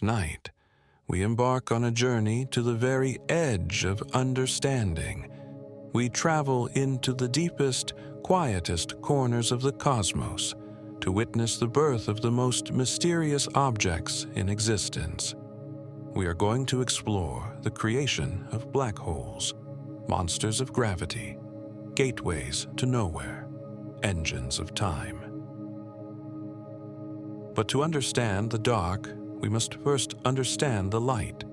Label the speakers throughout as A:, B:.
A: Tonight, we embark on a journey to the very edge of understanding. We travel into the deepest, quietest corners of the cosmos to witness the birth of the most mysterious objects in existence. We are going to explore the creation of black holes, monsters of gravity, gateways to nowhere, engines of time. But to understand the dark, we must first understand the light.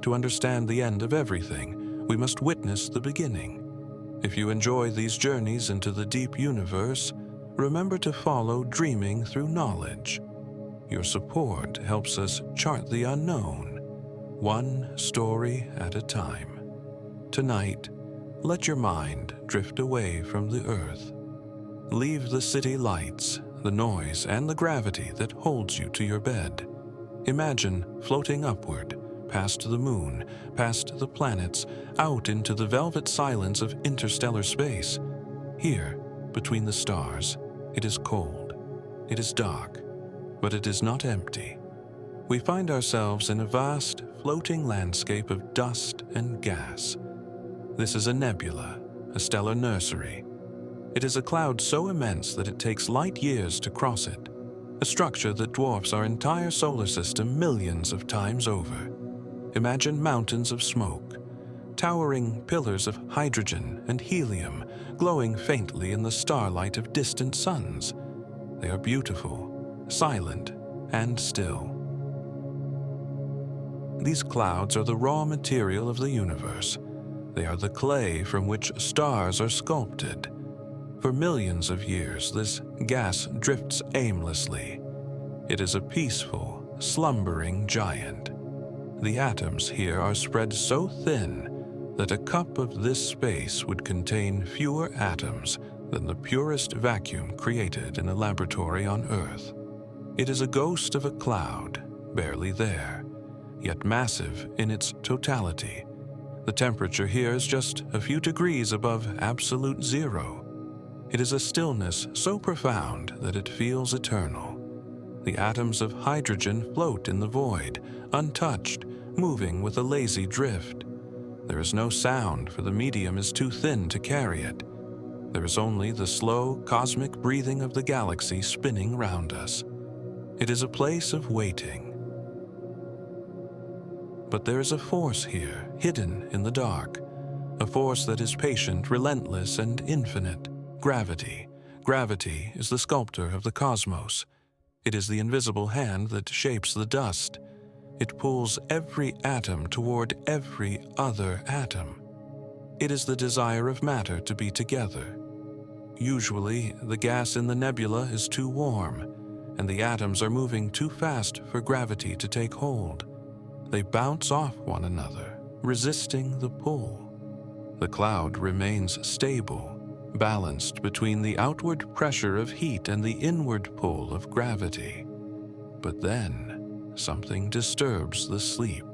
A: To understand the end of everything, we must witness the beginning. If you enjoy these journeys into the deep universe, remember to follow Dreaming Through Knowledge. Your support helps us chart the unknown, one story at a time. Tonight, let your mind drift away from the earth. Leave the city lights, the noise, and the gravity that holds you to your bed. Imagine floating upward, past the moon, past the planets, out into the velvet silence of interstellar space. Here, between the stars, it is cold, it is dark, but it is not empty. We find ourselves in a vast, floating landscape of dust and gas. This is a nebula, a stellar nursery. It is a cloud so immense that it takes light years to cross it, a structure that dwarfs our entire solar system millions of times over. Imagine mountains of smoke, towering pillars of hydrogen and helium glowing faintly in the starlight of distant suns. They are beautiful, silent, and still. These clouds are the raw material of the universe. They are the clay from which stars are sculpted. For millions of years, this gas drifts aimlessly. It is a peaceful, slumbering giant. The atoms here are spread so thin that a cup of this space would contain fewer atoms than the purest vacuum created in a laboratory on Earth. It is a ghost of a cloud, barely there, yet massive in its totality. The temperature here is just a few degrees above absolute zero. It is a stillness so profound that it feels eternal. The atoms of hydrogen float in the void, untouched, moving with a lazy drift. There is no sound, for the medium is too thin to carry it. There is only the slow, cosmic breathing of the galaxy spinning round us. It is a place of waiting. But there is a force here, hidden in the dark, a force that is patient, relentless, and infinite. Gravity. Gravity is the sculptor of the cosmos. It is the invisible hand that shapes the dust. It pulls every atom toward every other atom. It is the desire of matter to be together. Usually, the gas in the nebula is too warm, and the atoms are moving too fast for gravity to take hold. They bounce off one another, resisting the pull. The cloud remains stable, balanced between the outward pressure of heat and the inward pull of gravity. But then, something disturbs the sleep.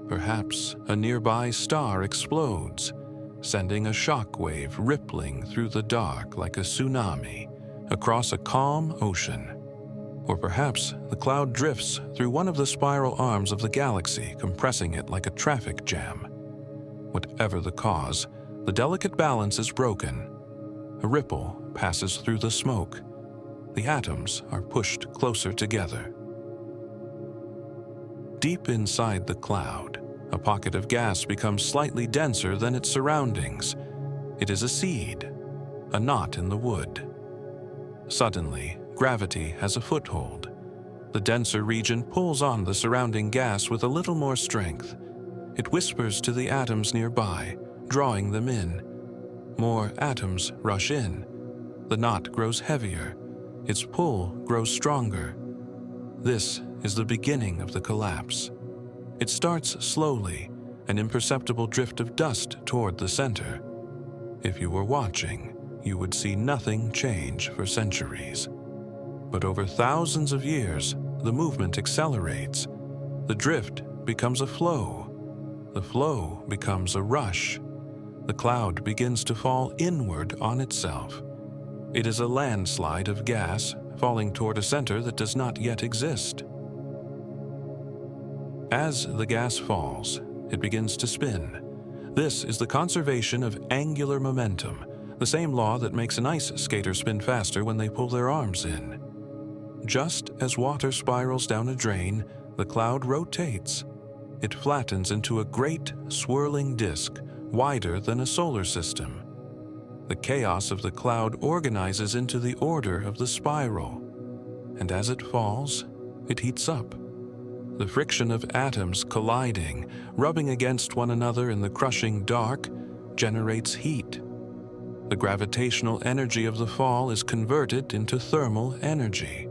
A: Perhaps a nearby star explodes, sending a shock wave rippling through the dark like a tsunami across a calm ocean. Or perhaps the cloud drifts through one of the spiral arms of the galaxy, compressing it like a traffic jam. Whatever the cause, the delicate balance is broken. A ripple passes through the smoke. The atoms are pushed closer together. Deep inside the cloud, a pocket of gas becomes slightly denser than its surroundings. It is a seed, a knot in the wood. Suddenly, gravity has a foothold. The denser region pulls on the surrounding gas with a little more strength. It whispers to the atoms nearby, drawing them in. More atoms rush in. The knot grows heavier. Its pull grows stronger. This is the beginning of the collapse. It starts slowly, an imperceptible drift of dust toward the center. If you were watching, you would see nothing change for centuries. But over thousands of years, the movement accelerates. The drift becomes a flow. The flow becomes a rush. The cloud begins to fall inward on itself. It is a landslide of gas falling toward a center that does not yet exist. As the gas falls, it begins to spin. This is the conservation of angular momentum, the same law that makes an ice skater spin faster when they pull their arms in. Just as water spirals down a drain, the cloud rotates. It flattens into a great, swirling disk, wider than a solar system. The chaos of the cloud organizes into the order of the spiral, and as it falls, it heats up. The friction of atoms colliding, rubbing against one another in the crushing dark, generates heat. The gravitational energy of the fall is converted into thermal energy.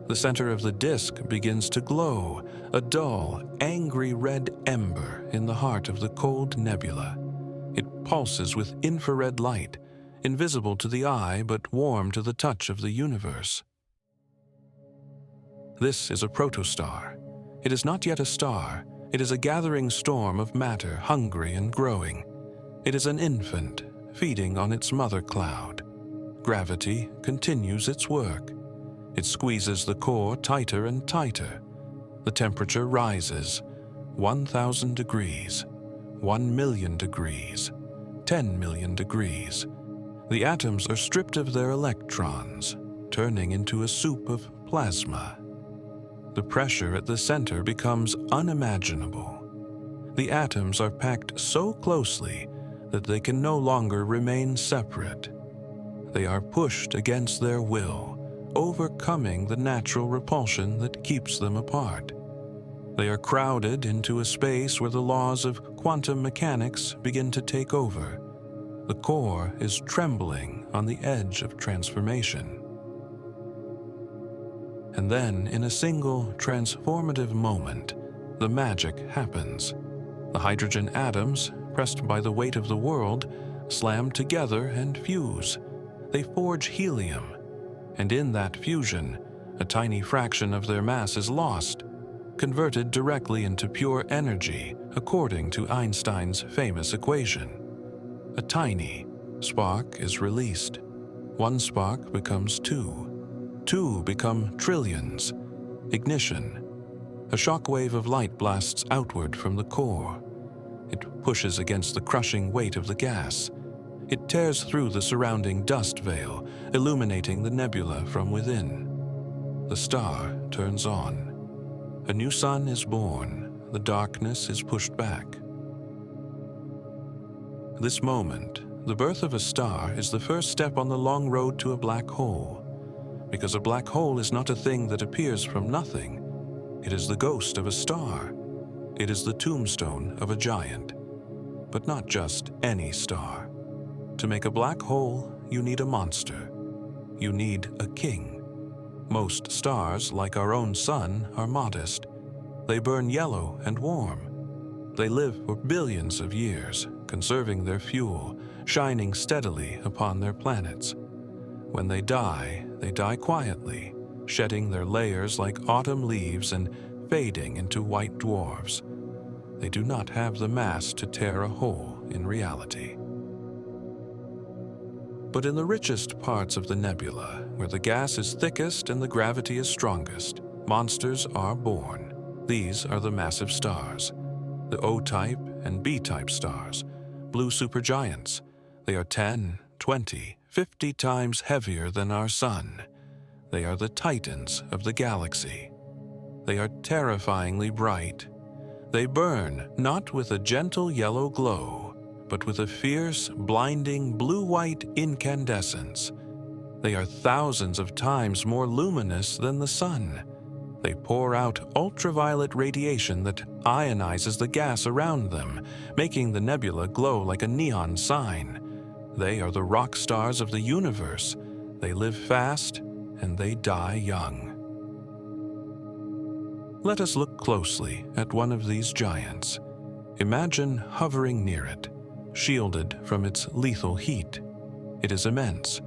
A: The center of the disk begins to glow, a dull, angry red ember in the heart of the cold nebula. It pulses with infrared light, invisible to the eye but warm to the touch of the universe. This is a protostar. It is not yet a star. It is a gathering storm of matter, hungry and growing. It is an infant, feeding on its mother cloud. Gravity continues its work. It squeezes the core tighter and tighter. The temperature rises. 1,000 degrees, 1,000,000 degrees, 10 million degrees. The atoms are stripped of their electrons, turning into a soup of plasma. The pressure at the center becomes unimaginable. The atoms are packed so closely that they can no longer remain separate. They are pushed against their will, overcoming the natural repulsion that keeps them apart. They are crowded into a space where the laws of quantum mechanics begin to take over. The core is trembling on the edge of transformation. And then, in a single transformative moment, the magic happens. The hydrogen atoms, pressed by the weight of the world, slam together and fuse. They forge helium, and in that fusion, a tiny fraction of their mass is lost, converted directly into pure energy according to Einstein's famous equation. A tiny spark is released. One spark becomes two. Two become trillions. Ignition. A shockwave of light blasts outward from the core. It pushes against the crushing weight of the gas. It tears through the surrounding dust veil, illuminating the nebula from within. The star turns on. A new sun is born. The darkness is pushed back. This moment, the birth of a star, is the first step on the long road to a black hole. Because a black hole is not a thing that appears from nothing. It is the ghost of a star. It is the tombstone of a giant. But not just any star. To make a black hole, you need a monster. You need a king. Most stars, like our own sun, are modest. They burn yellow and warm. They live for billions of years, conserving their fuel, shining steadily upon their planets. When they die quietly, shedding their layers like autumn leaves and fading into white dwarfs. They do not have the mass to tear a hole in reality. But in the richest parts of the nebula, where the gas is thickest and the gravity is strongest, monsters are born. These are the massive stars, the O-type and B-type stars, blue supergiants. They are 10, 20, 50 times heavier than our sun. They are the titans of the galaxy. They are terrifyingly bright. They burn not with a gentle yellow glow, but with a fierce, blinding blue-white incandescence. They are thousands of times more luminous than the sun. They pour out ultraviolet radiation that ionizes the gas around them, making the nebula glow like a neon sign. They are the rock stars of the universe. They live fast and they die young. Let us look closely at one of these giants. Imagine hovering near it, shielded from its lethal heat. It is immense.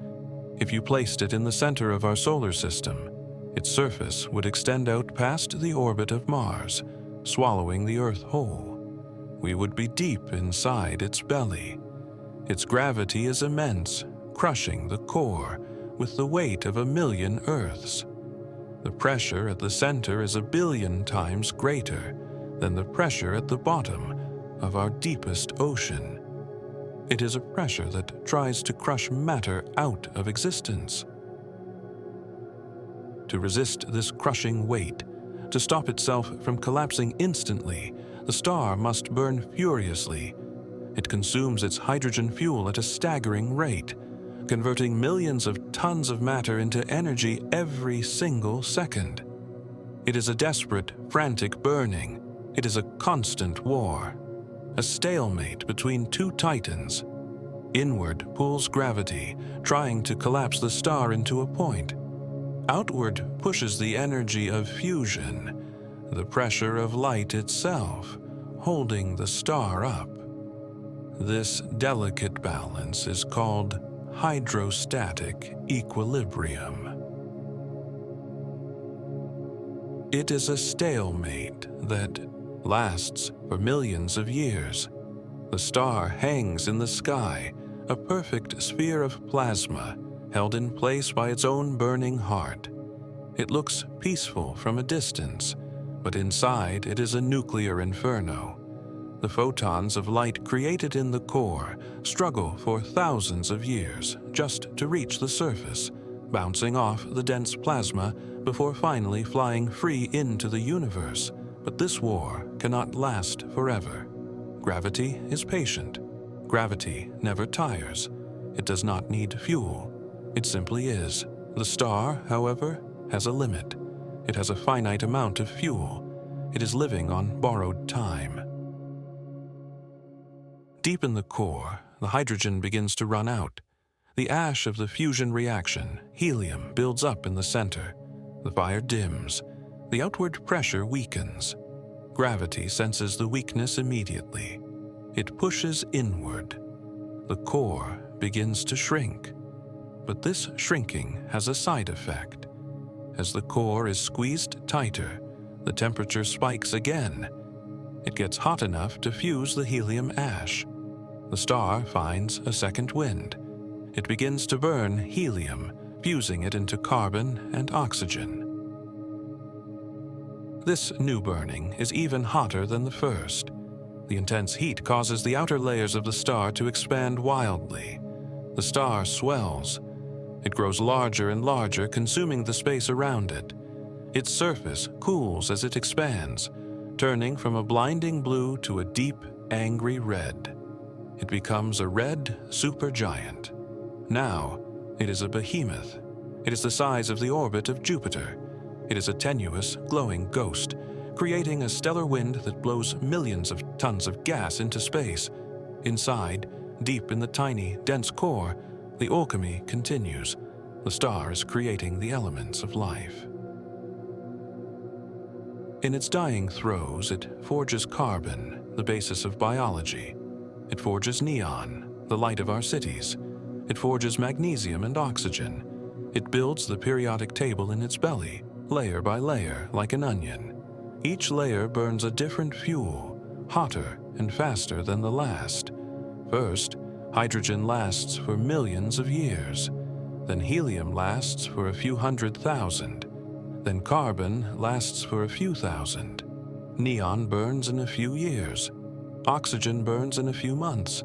A: If you placed it in the center of our solar system, its surface would extend out past the orbit of Mars, swallowing the Earth whole. We would be deep inside its belly. Its gravity is immense, crushing the core with the weight of 1,000,000 Earths. The pressure at the center is 1 billion times greater. than the pressure at the bottom of our deepest ocean. It is a pressure that tries to crush matter out of existence. To resist this crushing weight, to stop itself from collapsing instantly, the star must burn furiously. It consumes its hydrogen fuel at a staggering rate, converting millions of tons of matter into energy every single second. It is a desperate, frantic burning. It is a constant war, a stalemate between two titans. Inward pulls gravity, trying to collapse the star into a point. Outward pushes the energy of fusion, the pressure of light itself, holding the star up. This delicate balance is called hydrostatic equilibrium. It is a stalemate that lasts for millions of years. The star hangs in the sky, a perfect sphere of plasma, held in place by its own burning heart. It looks peaceful from a distance, but inside it is a nuclear inferno. The photons of light created in the core struggle for thousands of years just to reach the surface, bouncing off the dense plasma before finally flying free into the universe. But this war cannot last forever. Gravity is patient. Gravity never tires. It does not need fuel. It simply is. The star, however, has a limit. It has a finite amount of fuel. It is living on borrowed time. Deep in the core, the hydrogen begins to run out. The ash of the fusion reaction, helium, builds up in the center. The fire dims. The outward pressure weakens. Gravity senses the weakness immediately. It pushes inward. The core begins to shrink. But this shrinking has a side effect. As the core is squeezed tighter, the temperature spikes again. It gets hot enough to fuse the helium ash. The star finds a second wind. It begins to burn helium, fusing it into carbon and oxygen. This new burning is even hotter than the first. The intense heat causes the outer layers of the star to expand wildly. The star swells. It grows larger and larger, consuming the space around it. Its surface cools as it expands, turning from a blinding blue to a deep, angry red. It becomes a red supergiant. Now, it is a behemoth. It is the size of the orbit of Jupiter. It is a tenuous, glowing ghost, creating a stellar wind that blows millions of tons of gas into space. Inside, deep in the tiny, dense core, the alchemy continues. The star is creating the elements of life. In its dying throes, it forges carbon, the basis of biology. It forges neon, the light of our cities. It forges magnesium and oxygen. It builds the periodic table in its belly, layer by layer, like an onion. Each layer burns a different fuel, hotter and faster than the last. First, hydrogen lasts for millions of years. Then helium lasts for a few 100,000. Then carbon lasts for a few thousand. Neon burns in a few years. Oxygen burns in a few months.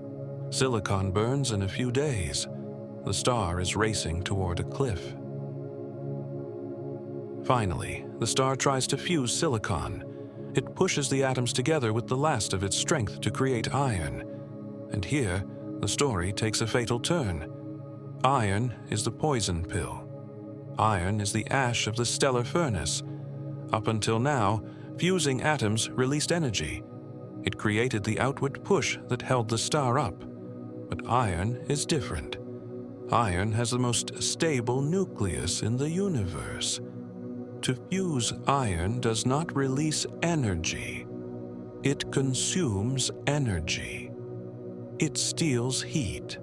A: Silicon burns in a few days. The star is racing toward a cliff. Finally, the star tries to fuse silicon. It pushes the atoms together with the last of its strength to create iron. And here, the story takes a fatal turn. Iron is the poison pill. Iron is the ash of the stellar furnace. Up until now, fusing atoms released energy. It created the outward push that held the star up. But iron is different. Iron has the most stable nucleus in the universe. To fuse iron does not release energy. It consumes energy. It steals heat.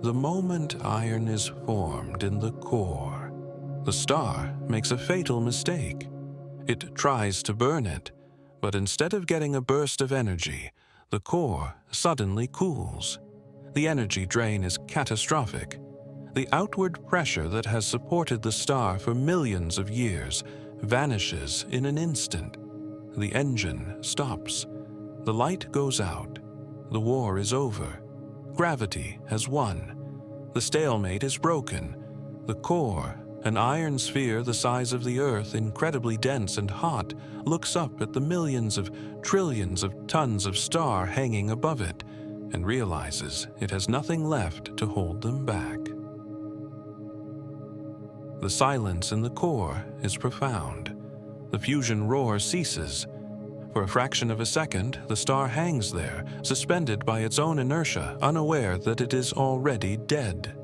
A: The moment iron is formed in the core, the star makes a fatal mistake. It tries to burn it, but instead of getting a burst of energy, the core suddenly cools. The energy drain is catastrophic. The outward pressure that has supported the star for millions of years vanishes in an instant. The engine stops. The light goes out. The war is over. Gravity has won. The stalemate is broken. The core, an iron sphere the size of the Earth, incredibly dense and hot, looks up at the millions of trillions of tons of star hanging above it and realizes it has nothing left to hold them back. The silence in the core is profound. The fusion roar ceases. For a fraction of a second, the star hangs there, suspended by its own inertia, unaware that it is already dead.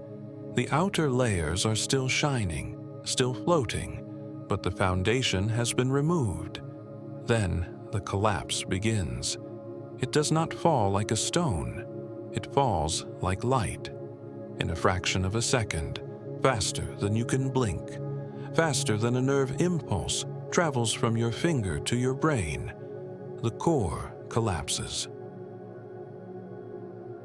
A: The outer layers are still shining, still floating, but the foundation has been removed. Then the collapse begins. It does not fall like a stone. It falls like light. In a fraction of a second, faster than you can blink, faster than a nerve impulse travels from your finger to your brain, the core collapses.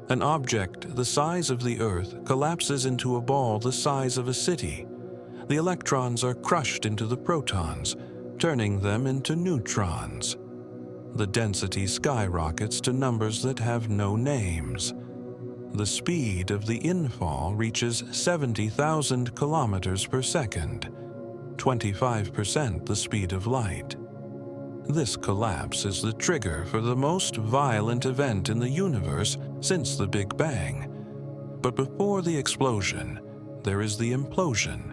A: An object the size of the Earth collapses into a ball the size of a city. The electrons are crushed into the protons, turning them into neutrons. The density skyrockets to numbers that have no names. The speed of the infall reaches 70,000 kilometers per second, 25% the speed of light. This collapse is the trigger for the most violent event in the universe since the Big Bang. But before the explosion, there is the implosion.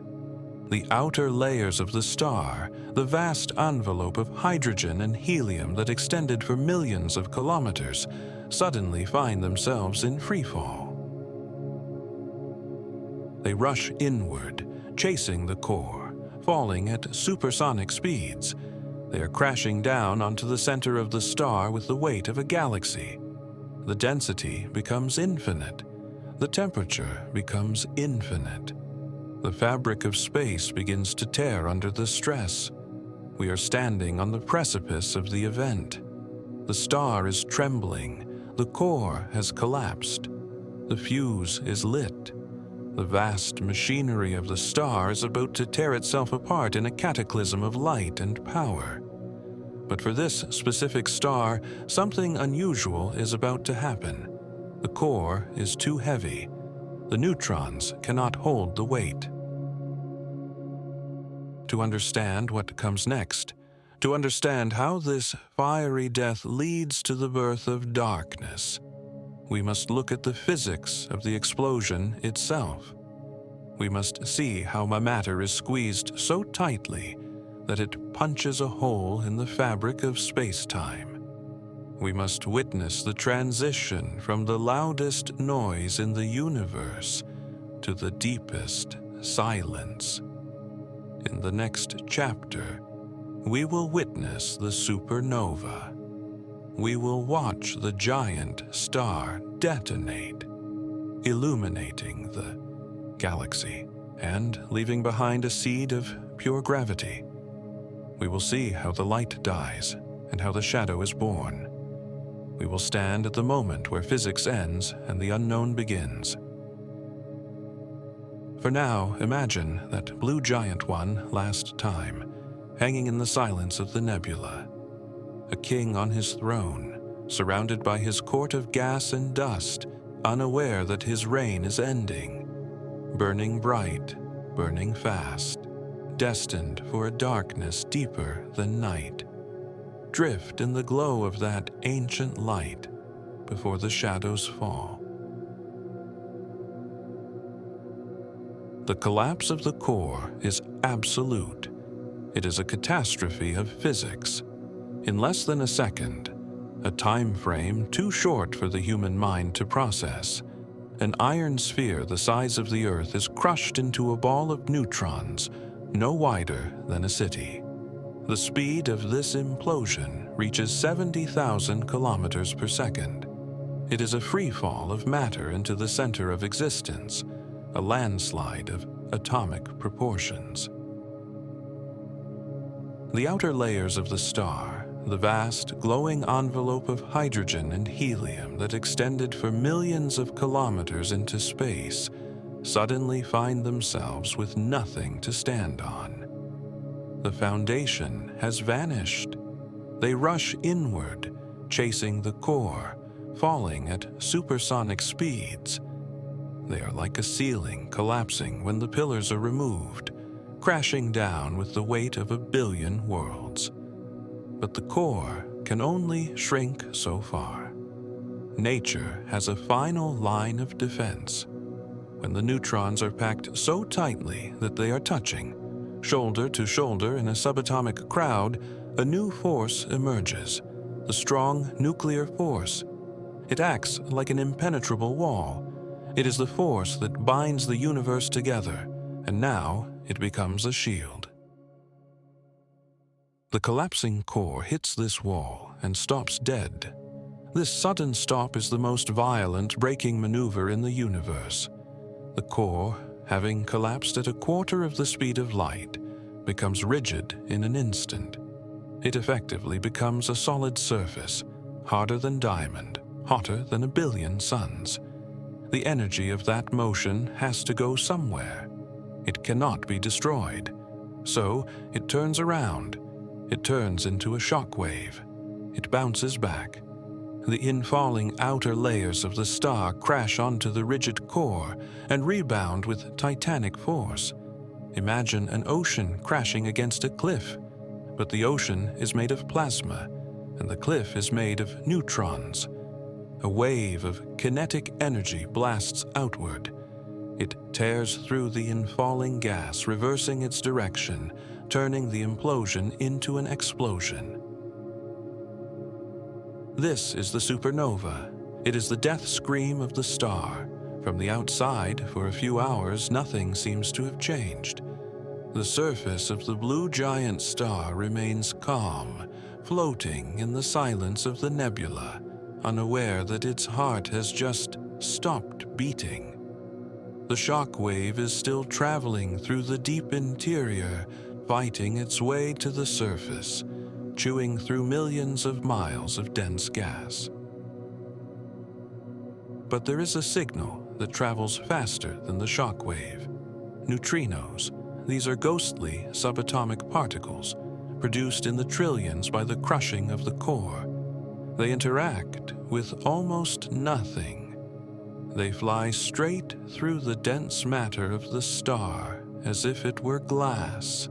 A: The outer layers of the star, the vast envelope of hydrogen and helium that extended for millions of kilometers, suddenly find themselves in freefall. They rush inward, chasing the core, falling at supersonic speeds. They are crashing down onto the center of the star with the weight of a galaxy. The density becomes infinite. The temperature becomes infinite. The fabric of space begins to tear under the stress. We are standing on the precipice of the event. The star is trembling. The core has collapsed. The fuse is lit. The vast machinery of the star is about to tear itself apart in a cataclysm of light and power. But for this specific star, something unusual is about to happen. The core is too heavy. The neutrons cannot hold the weight. To understand what comes next, to understand how this fiery death leads to the birth of darkness, we must look at the physics of the explosion itself. We must see how matter is squeezed so tightly that it punches a hole in the fabric of space-time. We must witness the transition from the loudest noise in the universe to the deepest silence. In the next chapter, we will witness the supernova. We will watch the giant star detonate, illuminating the galaxy and leaving behind a seed of pure gravity. We will see how the light dies and how the shadow is born. We will stand at the moment where physics ends and the unknown begins. For now, imagine that blue giant one last time, hanging in the silence of the nebula. A king on his throne, surrounded by his court of gas and dust, unaware that his reign is ending. Burning bright, burning fast, destined for a darkness deeper than night. Drift in the glow of that ancient light before the shadows fall. The collapse of the core is absolute. It is a catastrophe of physics. In less than a second, a time frame too short for the human mind to process, an iron sphere the size of the Earth is crushed into a ball of neutrons, no wider than a city. The speed of this implosion reaches 70,000 kilometers per second. It is a free fall of matter into the center of existence, a landslide of atomic proportions. The outer layers of the star, the vast, glowing envelope of hydrogen and helium that extended for millions of kilometers into space, suddenly find themselves with nothing to stand on. The foundation has vanished. They rush inward, chasing the core, falling at supersonic speeds. They are like a ceiling collapsing when the pillars are removed, crashing down with the weight of 1 billion worlds. But the core can only shrink so far. Nature has a final line of defense. When the neutrons are packed so tightly that they are touching, shoulder to shoulder in a subatomic crowd, a new force emerges, the strong nuclear force. It acts like an impenetrable wall. It is the force that binds the universe together, and now it becomes a shield. The collapsing core hits this wall and stops dead. This sudden stop is the most violent braking maneuver in the universe. The core, having collapsed at 1/4 of the speed of light, becomes rigid in an instant. It effectively becomes a solid surface, harder than diamond, hotter than 1 billion suns. The energy of that motion has to go somewhere. It cannot be destroyed. So it turns around. It turns into a shock wave. It bounces back. The infalling outer layers of the star crash onto the rigid core and rebound with titanic force. Imagine an ocean crashing against a cliff, but the ocean is made of plasma, and the cliff is made of neutrons. A wave of kinetic energy blasts outward. It tears through the infalling gas, reversing its direction, turning the implosion into an explosion. This is the supernova. It is the death scream of the star. From the outside, for a few hours, nothing seems to have changed. The surface of the blue giant star remains calm, floating in the silence of the nebula, unaware that its heart has just stopped beating. The shock wave is still traveling through the deep interior, fighting its way to the surface, chewing through millions of miles of dense gas. But there is a signal that travels faster than the shock wave. Neutrinos. These are ghostly subatomic particles, produced in the trillions by the crushing of the core. They interact with almost nothing. They fly straight through the dense matter of the star as if it were glass.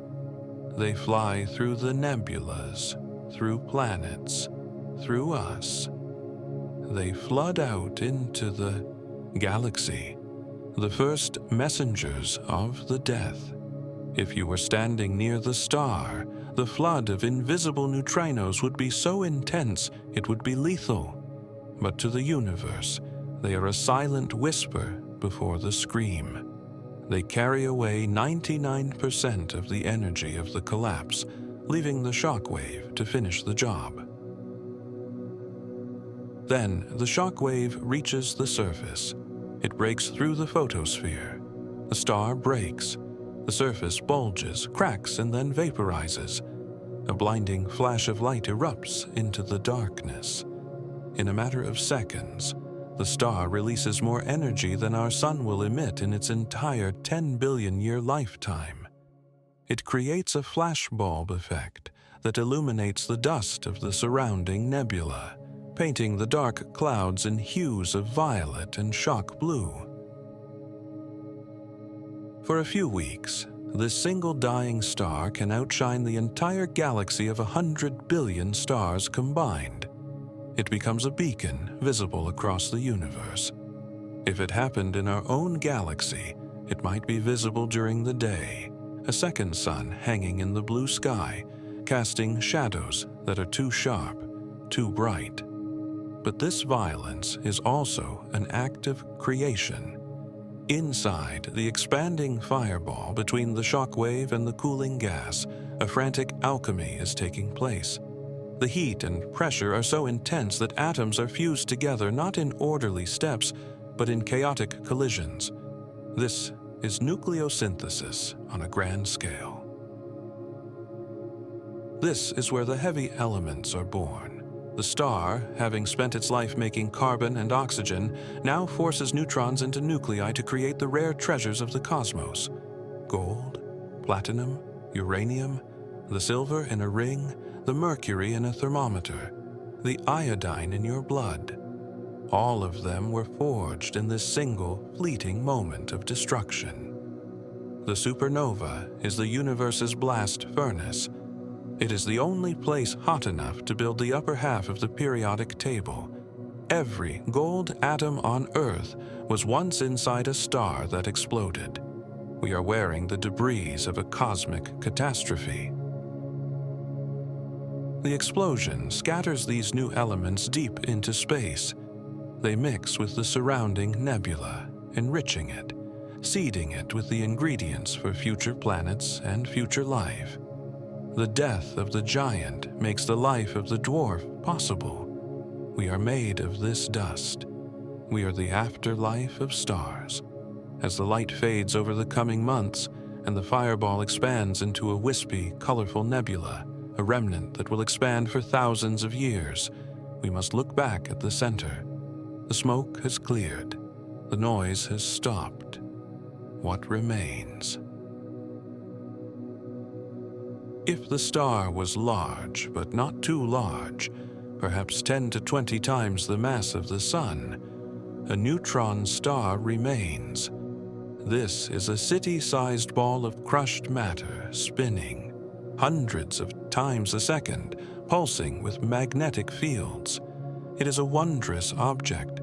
A: They fly through the nebulas, through planets, through us. They flood out into the galaxy, the first messengers of the death. If you were standing near the star, the flood of invisible neutrinos would be so intense it would be lethal. But to the universe, they are a silent whisper before the scream. They carry away 99% of the energy of the collapse, leaving the shock wave to finish the job. Then the shock wave reaches the surface. It breaks through the photosphere. The star breaks. The surface bulges, cracks, and then vaporizes. A blinding flash of light erupts into the darkness. In a matter of seconds, the star releases more energy than our sun will emit in its entire 10 billion year lifetime. It creates a flashbulb effect that illuminates the dust of the surrounding nebula, painting the dark clouds in hues of violet and shock blue. For a few weeks, this single dying star can outshine the entire galaxy of 100 billion stars combined. It becomes a beacon visible across the universe. If it happened in our own galaxy, it might be visible during the day, a second sun hanging in the blue sky, casting shadows that are too sharp, too bright. But this violence is also an act of creation. Inside the expanding fireball between the shock wave and the cooling gas, a frantic alchemy is taking place. The heat and pressure are so intense that atoms are fused together not in orderly steps, but in chaotic collisions. This is nucleosynthesis on a grand scale. This is where the heavy elements are born. The star, having spent its life making carbon and oxygen, now forces neutrons into nuclei to create the rare treasures of the cosmos. Gold, platinum, uranium, the silver in a ring, the mercury in a thermometer, the iodine in your blood. All of them were forged in this single, fleeting moment of destruction. The supernova is the universe's blast furnace. It is the only place hot enough to build the upper half of the periodic table. Every gold atom on Earth was once inside a star that exploded. We are wearing the debris of a cosmic catastrophe. The explosion scatters these new elements deep into space. They mix with the surrounding nebula, enriching it, seeding it with the ingredients for future planets and future life. The death of the giant makes the life of the dwarf possible. We are made of this dust. We are the afterlife of stars. As the light fades over the coming months and the fireball expands into a wispy, colorful nebula, a remnant that will expand for thousands of years, we must look back at the center. The smoke has cleared. The noise has stopped. What remains? If the star was large, but not too large, perhaps 10 to 20 times the mass of the Sun, a neutron star remains. This is a city-sized ball of crushed matter spinning, hundreds of times a second, pulsing with magnetic fields. It is a wondrous object,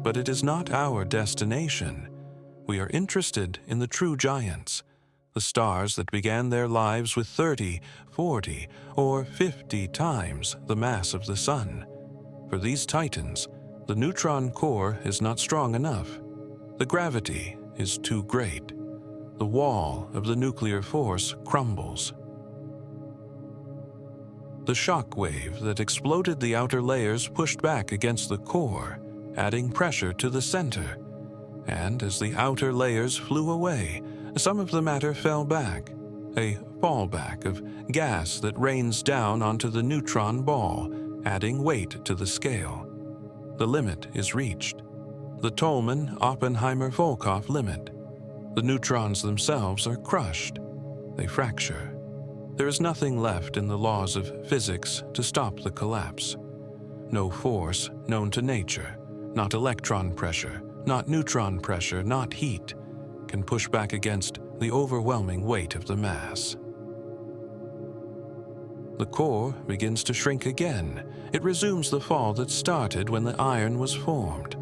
A: but it is not our destination. We are interested in the true giants, the stars that began their lives with 30, 40, or 50 times the mass of the Sun. For these titans, the neutron core is not strong enough. The gravity is too great. The wall of the nuclear force crumbles. The shock wave that exploded the outer layers pushed back against the core, adding pressure to the center. And as the outer layers flew away, some of the matter fell back, a fallback of gas that rains down onto the neutron ball, adding weight to the scale. The limit is reached. The Tolman-Oppenheimer-Volkoff limit. The neutrons themselves are crushed. They fracture. There is nothing left in the laws of physics to stop the collapse. No force known to nature, not electron pressure, not neutron pressure, not heat, can push back against the overwhelming weight of the mass. The core begins to shrink again. It resumes the fall that started when the iron was formed.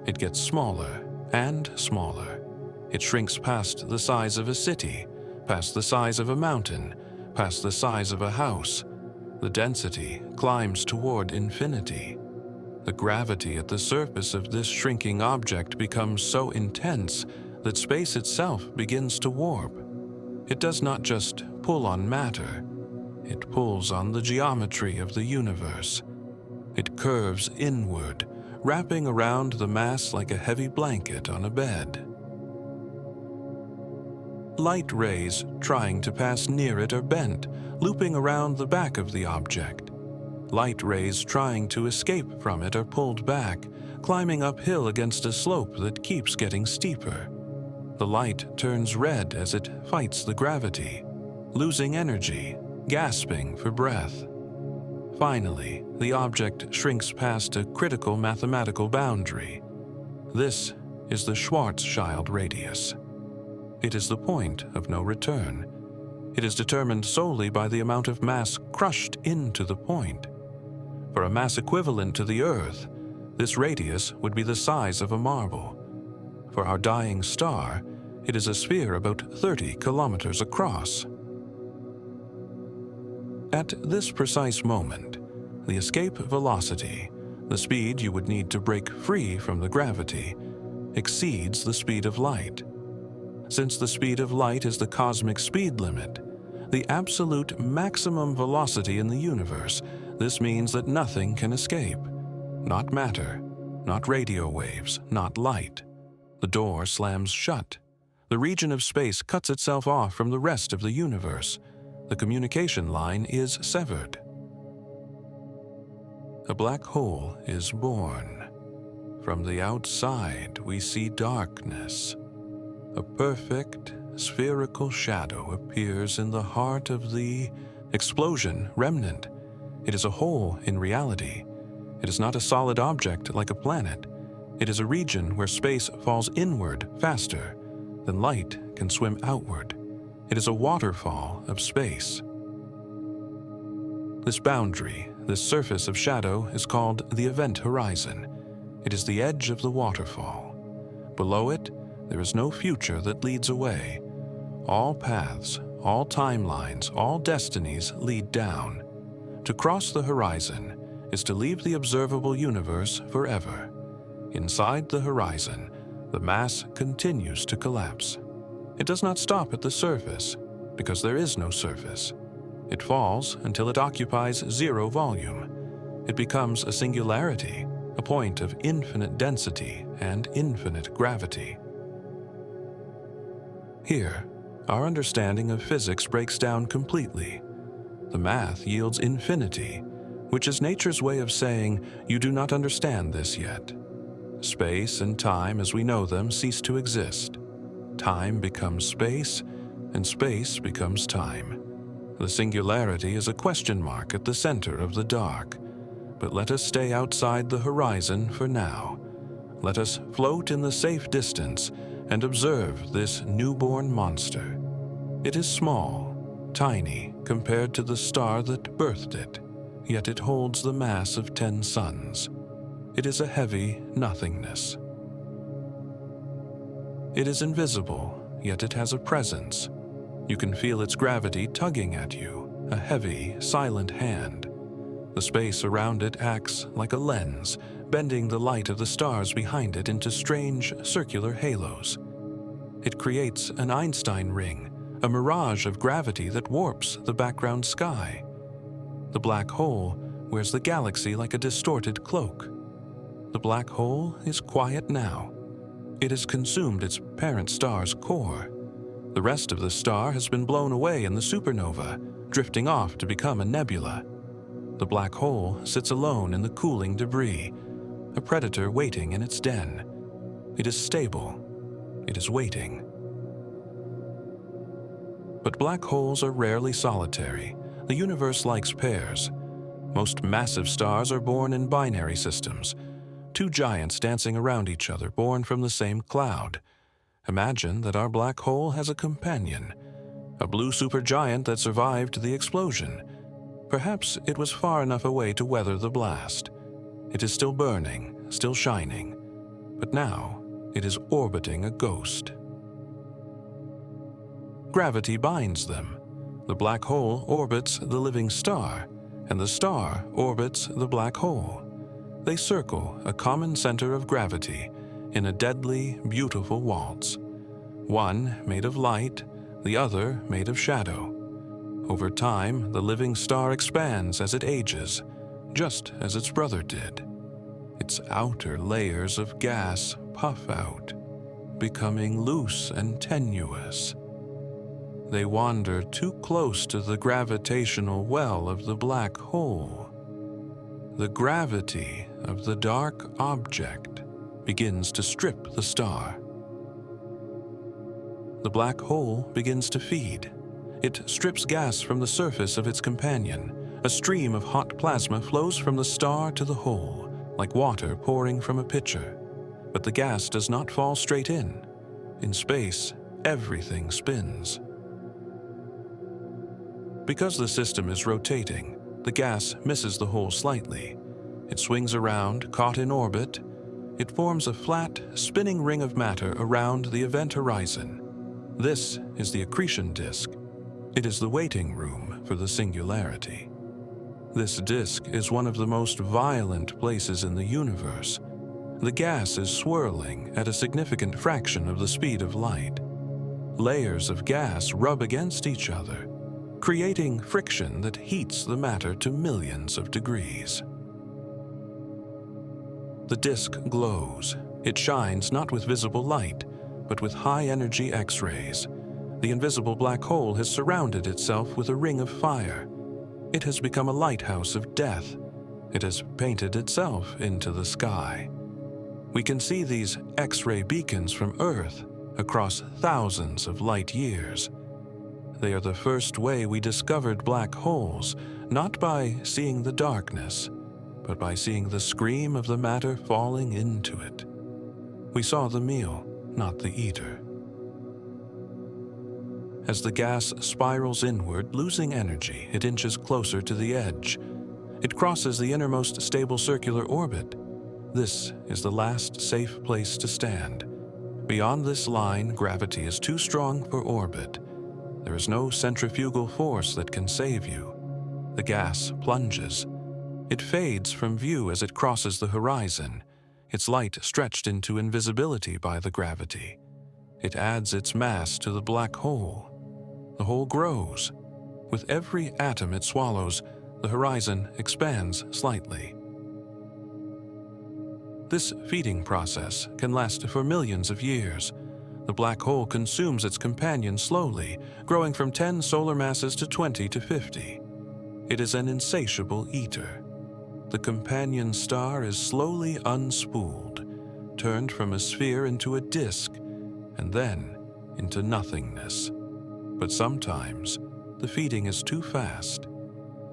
A: It gets smaller and smaller. It shrinks past the size of a city, past the size of a mountain, past the size of a house. The density climbs toward infinity. The gravity at the surface of this shrinking object becomes so intense that space itself begins to warp. It does not just pull on matter, it pulls on the geometry of the universe. It curves inward, wrapping around the mass like a heavy blanket on a bed. Light rays trying to pass near it are bent, looping around the back of the object. Light rays trying to escape from it are pulled back, climbing uphill against a slope that keeps getting steeper. The light turns red as it fights the gravity, losing energy, gasping for breath. Finally, the object shrinks past a critical mathematical boundary. This is the Schwarzschild radius. It is the point of no return. It is determined solely by the amount of mass crushed into the point. For a mass equivalent to the Earth, this radius would be the size of a marble. For our dying star, it is a sphere about 30 kilometers across. At this precise moment, the escape velocity, the speed you would need to break free from the gravity, exceeds the speed of light. Since the speed of light is the cosmic speed limit, the absolute maximum velocity in the universe, this means that nothing can escape. Not matter, not radio waves, not light. The door slams shut. The region of space cuts itself off from the rest of the universe. The communication line is severed. A black hole is born. From the outside, we see darkness. A perfect, spherical shadow appears in the heart of the explosion, remnant. It is a hole in reality. It is not a solid object like a planet. It is a region where space falls inward faster than light can swim outward. It is a waterfall of space. This boundary, this surface of shadow, is called the event horizon. It is the edge of the waterfall. Below it, there is no future that leads away. All paths, all timelines, all destinies lead down. To cross the horizon is to leave the observable universe forever. Inside the horizon, the mass continues to collapse. It does not stop at the surface, because there is no surface. It falls until it occupies zero volume. It becomes a singularity, a point of infinite density and infinite gravity. Here, our understanding of physics breaks down completely. The math yields infinity, which is nature's way of saying, you do not understand this yet. Space and time as we know them cease to exist. Time becomes space, and space becomes time. The singularity is a question mark at the center of the dark. But let us stay outside the horizon for now. Let us float in the safe distance and observe this newborn monster. It is small, tiny, compared to the star that birthed it, yet it holds the mass of 10 suns. It is a heavy nothingness. It is invisible, yet it has a presence. You can feel its gravity tugging at you, a heavy, silent hand. The space around it acts like a lens, bending the light of the stars behind it into strange, circular halos. It creates an Einstein ring, a mirage of gravity that warps the background sky. The black hole wears the galaxy like a distorted cloak. The black hole is quiet now. It has consumed its parent star's core. The rest of the star has been blown away in the supernova, drifting off to become a nebula. The black hole sits alone in the cooling debris, a predator waiting in its den. It is stable. It is waiting. But black holes are rarely solitary. The universe likes pairs. Most massive stars are born in binary systems, two giants dancing around each other, born from the same cloud. Imagine that our black hole has a companion, a blue supergiant that survived the explosion. Perhaps it was far enough away to weather the blast. It is still burning, still shining, but now it is orbiting a ghost. Gravity binds them. The black hole orbits the living star, and the star orbits the black hole. They circle a common center of gravity in a deadly, beautiful waltz. One made of light, the other made of shadow. Over time, the living star expands as it ages, just as its brother did. Its outer layers of gas puff out, becoming loose and tenuous. They wander too close to the gravitational well of the black hole. The gravity of the dark object begins to strip the star. The black hole begins to feed. It strips gas from the surface of its companion. A stream of hot plasma flows from the star to the hole, like water pouring from a pitcher. But the gas does not fall straight in. In space, everything spins. Because the system is rotating, the gas misses the hole slightly. It swings around, caught in orbit. It forms a flat, spinning ring of matter around the event horizon. This is the accretion disk. It is the waiting room for the singularity. This disk is one of the most violent places in the universe. The gas is swirling at a significant fraction of the speed of light. Layers of gas rub against each other, creating friction that heats the matter to millions of degrees. The disk glows. It shines not with visible light, but with high-energy X-rays. The invisible black hole has surrounded itself with a ring of fire. It has become a lighthouse of death. It has painted itself into the sky. We can see these X-ray beacons from Earth across thousands of light years. They are the first way we discovered black holes, not by seeing the darkness, but by seeing the scream of the matter falling into it. We saw the meal, not the eater. As the gas spirals inward, losing energy, it inches closer to the edge. It crosses the innermost stable circular orbit. This is the last safe place to stand. Beyond this line, gravity is too strong for orbit. There is no centrifugal force that can save you. The gas plunges. It fades from view as it crosses the horizon, its light stretched into invisibility by the gravity. It adds its mass to the black hole. The hole grows. With every atom it swallows, the horizon expands slightly. This feeding process can last for millions of years. The black hole consumes its companion slowly, growing from 10 solar masses to 20 to 50. It is an insatiable eater. The companion star is slowly unspooled, turned from a sphere into a disk, and then into nothingness. But sometimes, the feeding is too fast.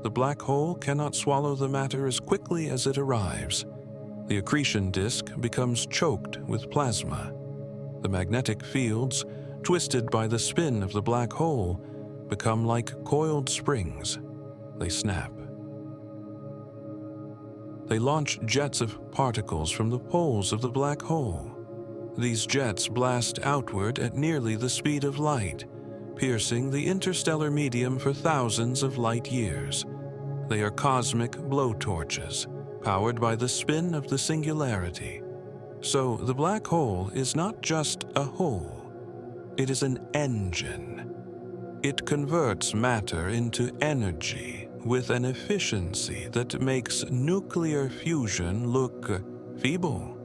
A: The black hole cannot swallow the matter as quickly as it arrives. The accretion disk becomes choked with plasma. The magnetic fields, twisted by the spin of the black hole, become like coiled springs. They snap. They launch jets of particles from the poles of the black hole. These jets blast outward at nearly the speed of light, piercing the interstellar medium for thousands of light years. They are cosmic blowtorches, powered by the spin of the singularity. So the black hole is not just a hole, it is an engine. It converts matter into energy with an efficiency that makes nuclear fusion look feeble.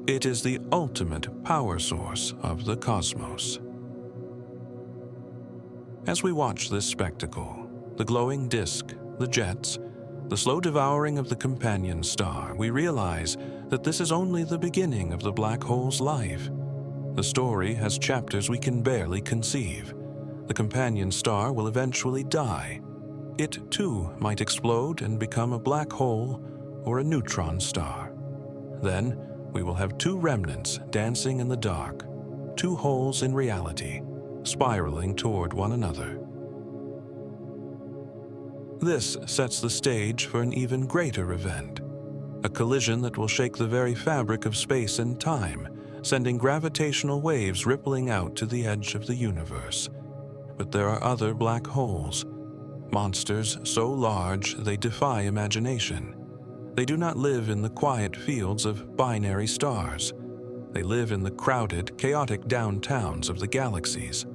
A: It is the ultimate power source of the cosmos. As we watch this spectacle, the glowing disk, the jets, the slow devouring of the companion star, we realize that this is only the beginning of the black hole's life. The story has chapters we can barely conceive. The companion star will eventually die. It, too, might explode and become a black hole or a neutron star. Then, we will have two remnants dancing in the dark, two holes in reality, spiraling toward one another. This sets the stage for an even greater event, a collision that will shake the very fabric of space and time, sending gravitational waves rippling out to the edge of the universe. But there are other black holes, monsters so large they defy imagination. They do not live in the quiet fields of binary stars. They live in the crowded, chaotic downtowns of the galaxies.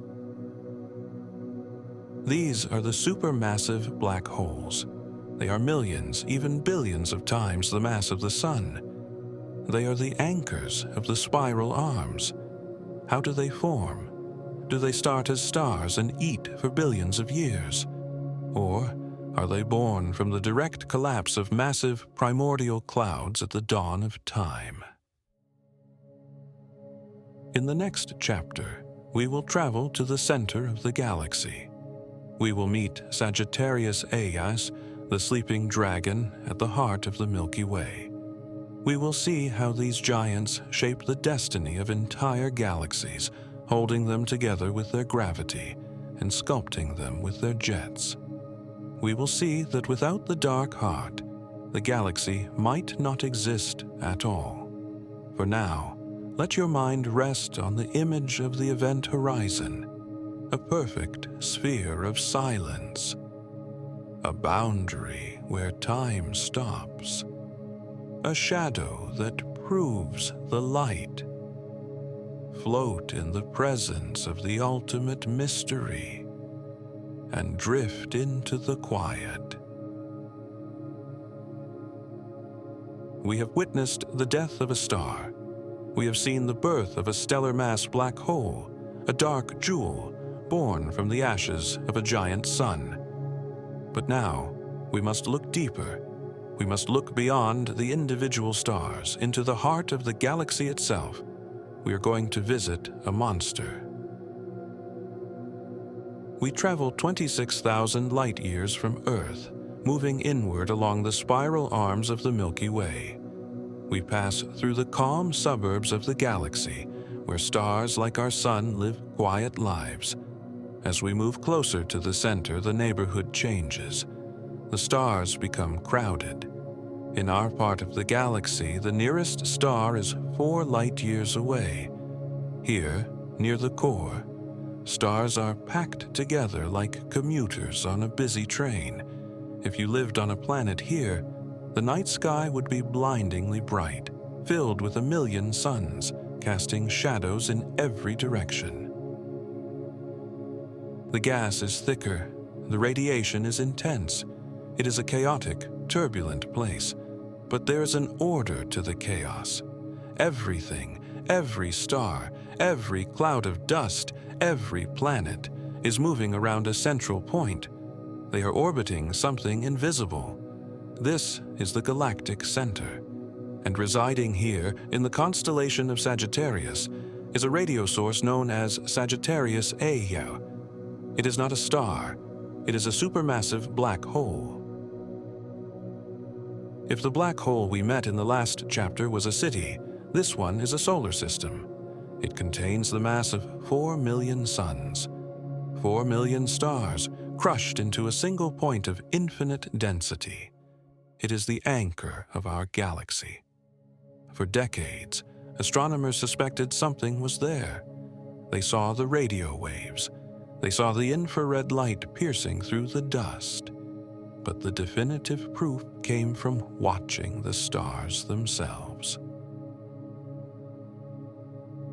A: These are the supermassive black holes. They are millions, even billions of times the mass of the Sun. They are the anchors of the spiral arms. How do they form? Do they start as stars and eat for billions of years? Or are they born from the direct collapse of massive primordial clouds at the dawn of time? In the next chapter, we will travel to the center of the galaxy. We will meet Sagittarius Aes, the sleeping dragon at the heart of the Milky Way. We will see how these giants shape the destiny of entire galaxies, holding them together with their gravity and sculpting them with their jets. We will see that without the dark heart, the galaxy might not exist at all. For now, let your mind rest on the image of the event horizon, a perfect sphere of silence, a boundary where time stops, a shadow that proves the light. Float in the presence of the ultimate mystery and drift into the quiet. We have witnessed the death of a star. We have seen the birth of a stellar mass black hole, a dark jewel born from the ashes of a giant sun. But now, we must look deeper. We must look beyond the individual stars into the heart of the galaxy itself. We are going to visit a monster. We travel 26,000 light-years from Earth, moving inward along the spiral arms of the Milky Way. We pass through the calm suburbs of the galaxy, where stars like our Sun live quiet lives. As we move closer to the center, the neighborhood changes. The stars become crowded. In our part of the galaxy, the nearest star is 4 light-years away. Here, near the core, stars are packed together like commuters on a busy train. If you lived on a planet here, the night sky would be blindingly bright, filled with 1,000,000 suns, casting shadows in every direction. The gas is thicker, the radiation is intense. It is a chaotic, turbulent place, but there is an order to the chaos. Everything, every star, every cloud of dust, every planet is moving around a central point. They are orbiting something invisible. This is the galactic center. And residing here in the constellation of Sagittarius is a radio source known as Sagittarius A. It is not a star. It is a supermassive black hole. If the black hole we met in the last chapter was a city, this one is a solar system. It contains the mass of 4 million suns, 4 million stars crushed into a single point of infinite density. It is the anchor of our galaxy. For decades, astronomers suspected something was there. They saw the radio waves. They saw the infrared light piercing through the dust. But the definitive proof came from watching the stars themselves.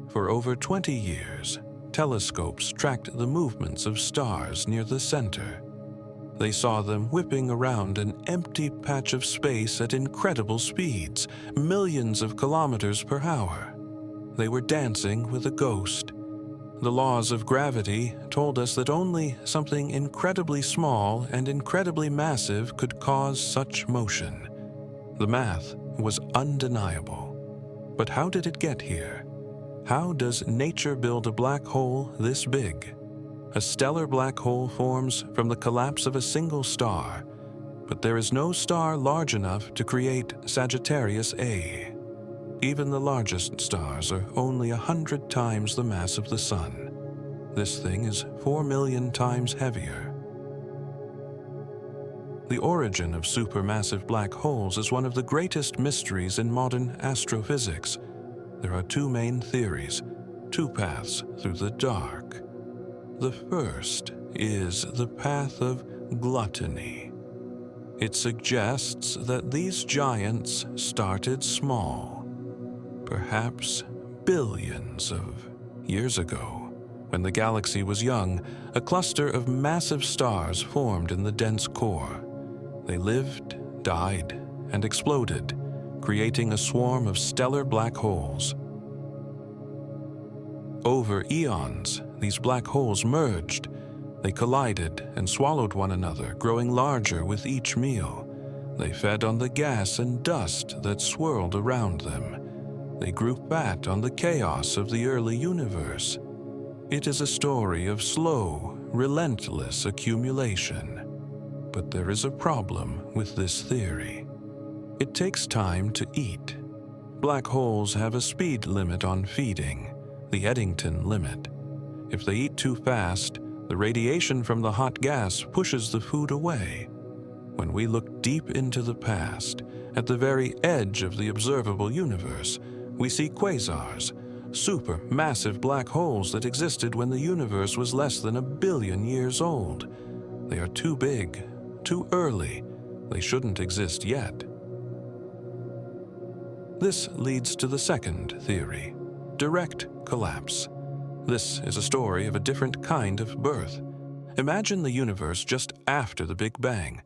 A: For over 20 years, telescopes tracked the movements of stars near the center. They saw them whipping around an empty patch of space at incredible speeds, millions of kilometers per hour. They were dancing with a ghost. The laws of gravity told us that only something incredibly small and incredibly massive could cause such motion. The math was undeniable. But how did it get here? How does nature build a black hole this big? A stellar black hole forms from the collapse of a single star, but there is no star large enough to create Sagittarius A. Even the largest stars are only 100 times the mass of the Sun. This thing is 4 million times heavier. The origin of supermassive black holes is one of the greatest mysteries in modern astrophysics. There are 2 main theories, 2 paths through the dark. The first is the path of gluttony. It suggests that these giants started small, perhaps billions of years ago. When the galaxy was young, a cluster of massive stars formed in the dense core. They lived, died, and exploded, creating a swarm of stellar black holes. Over eons, these black holes merged. They collided and swallowed one another, growing larger with each meal. They fed on the gas and dust that swirled around them. They grew fat on the chaos of the early universe. It is a story of slow, relentless accumulation. But there is a problem with this theory. It takes time to eat. Black holes have a speed limit on feeding, the Eddington limit. If they eat too fast, the radiation from the hot gas pushes the food away. When we look deep into the past, at the very edge of the observable universe, we see quasars, supermassive black holes that existed when the universe was less than 1 billion years old. They are too big, too early. They shouldn't exist yet. This leads to the second theory, direct collapse. This is a story of a different kind of birth. Imagine the universe just after the Big Bang.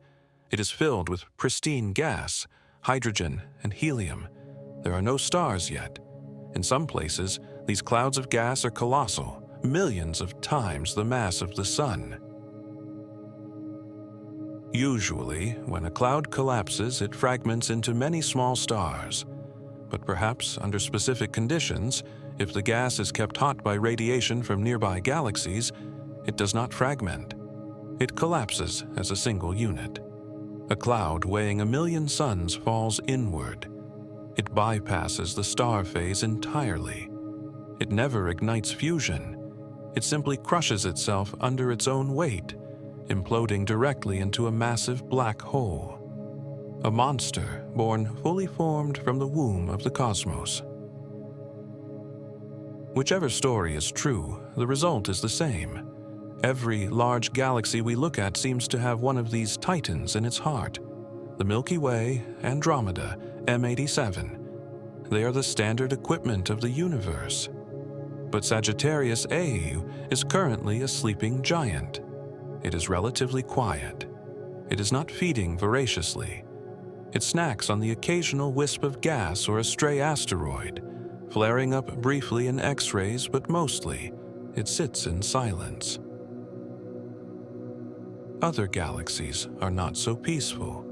A: It is filled with pristine gas, hydrogen, and helium. There are no stars yet. In some places, these clouds of gas are colossal, millions of times the mass of the Sun. Usually, when a cloud collapses, it fragments into many small stars. But perhaps under specific conditions, if the gas is kept hot by radiation from nearby galaxies, It does not fragment. It collapses as a single unit. A cloud weighing 1,000,000 suns falls inward. It bypasses the star phase entirely. It never ignites fusion. It simply crushes itself under its own weight, imploding directly into a massive black hole. A monster born fully formed from the womb of the cosmos. Whichever story is true, the result is the same. Every large galaxy we look at seems to have one of these titans in its heart. The Milky Way, Andromeda, M87. They are the standard equipment of the universe. But Sagittarius A is currently a sleeping giant. It is relatively quiet. It is not feeding voraciously. It snacks on the occasional wisp of gas or a stray asteroid, flaring up briefly in X-rays, but mostly it sits in silence. Other galaxies are not so peaceful.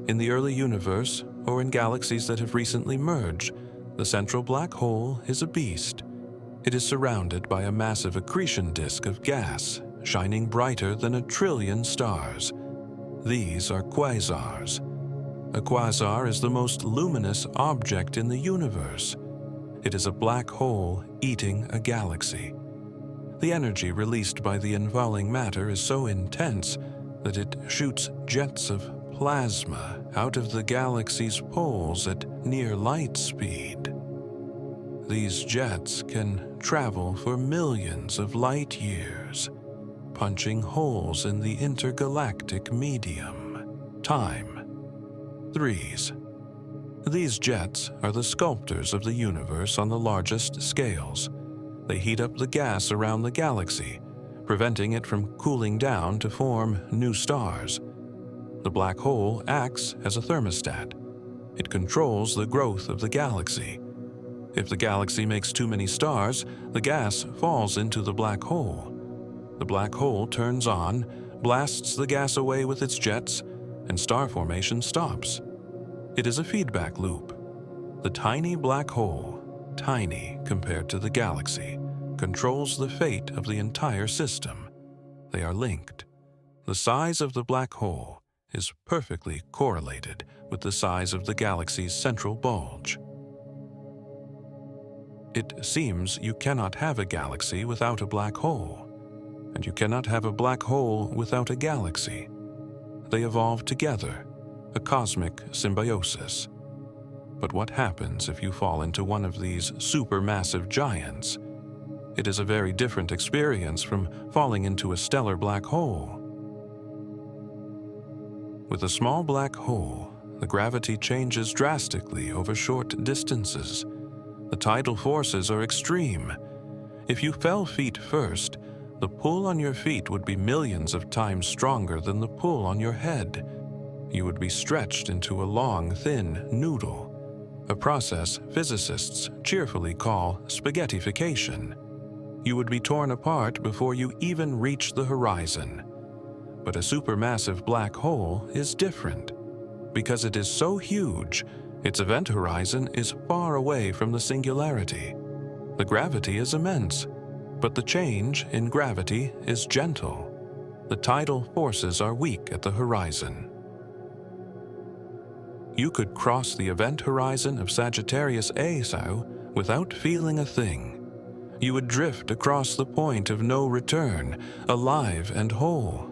A: In the early universe, or in galaxies that have recently merged, the central black hole is a beast. It is surrounded by a massive accretion disk of gas, shining brighter than 1,000,000,000,000 stars. These are quasars. A quasar is the most luminous object in the universe. It is a black hole eating a galaxy. The energy released by the infalling matter is so intense that it shoots jets of plasma out of the galaxy's poles at near light speed. These jets can travel for millions of light years, punching holes in the intergalactic medium, time. Threes. These jets are the sculptors of the universe on the largest scales. They heat up the gas around the galaxy, preventing it from cooling down to form new stars. The black hole acts as a thermostat. It controls the growth of the galaxy. If the galaxy makes too many stars, the gas falls into the black hole. The black hole turns on, blasts the gas away with its jets, and star formation stops. It is a feedback loop. The tiny black hole, tiny compared to the galaxy, controls the fate of the entire system. They are linked. The size of the black hole is perfectly correlated with the size of the galaxy's central bulge. It seems you cannot have a galaxy without a black hole, and you cannot have a black hole without a galaxy. They evolve together, a cosmic symbiosis. But what happens if you fall into one of these supermassive giants? It is a very different experience from falling into a stellar black hole. With a small black hole, the gravity changes drastically over short distances. The tidal forces are extreme. If you fell feet first, the pull on your feet would be millions of times stronger than the pull on your head. You would be stretched into a long, thin noodle, a process physicists cheerfully call spaghettification. You would be torn apart before you even reach the horizon. But a supermassive black hole is different. Because it is so huge, its event horizon is far away from the singularity. The gravity is immense, but the change in gravity is gentle. The tidal forces are weak at the horizon. You could cross the event horizon of Sagittarius A without feeling a thing. You would drift across the point of no return, alive and whole.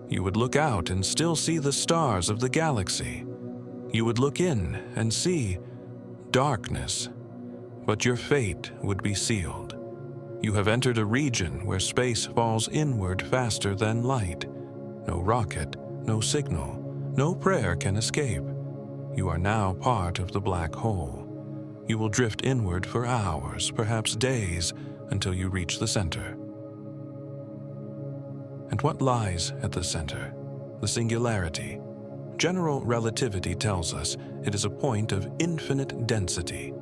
A: You would look out and still see the stars of the galaxy. You would look in and see darkness, but your fate would be sealed. You have entered a region where space falls inward faster than light. No rocket, no signal, no prayer can escape. You are now part of the black hole. You will drift inward for hours, perhaps days, until you reach the center. And what lies at the center? The singularity. General relativity tells us it is a point of infinite density.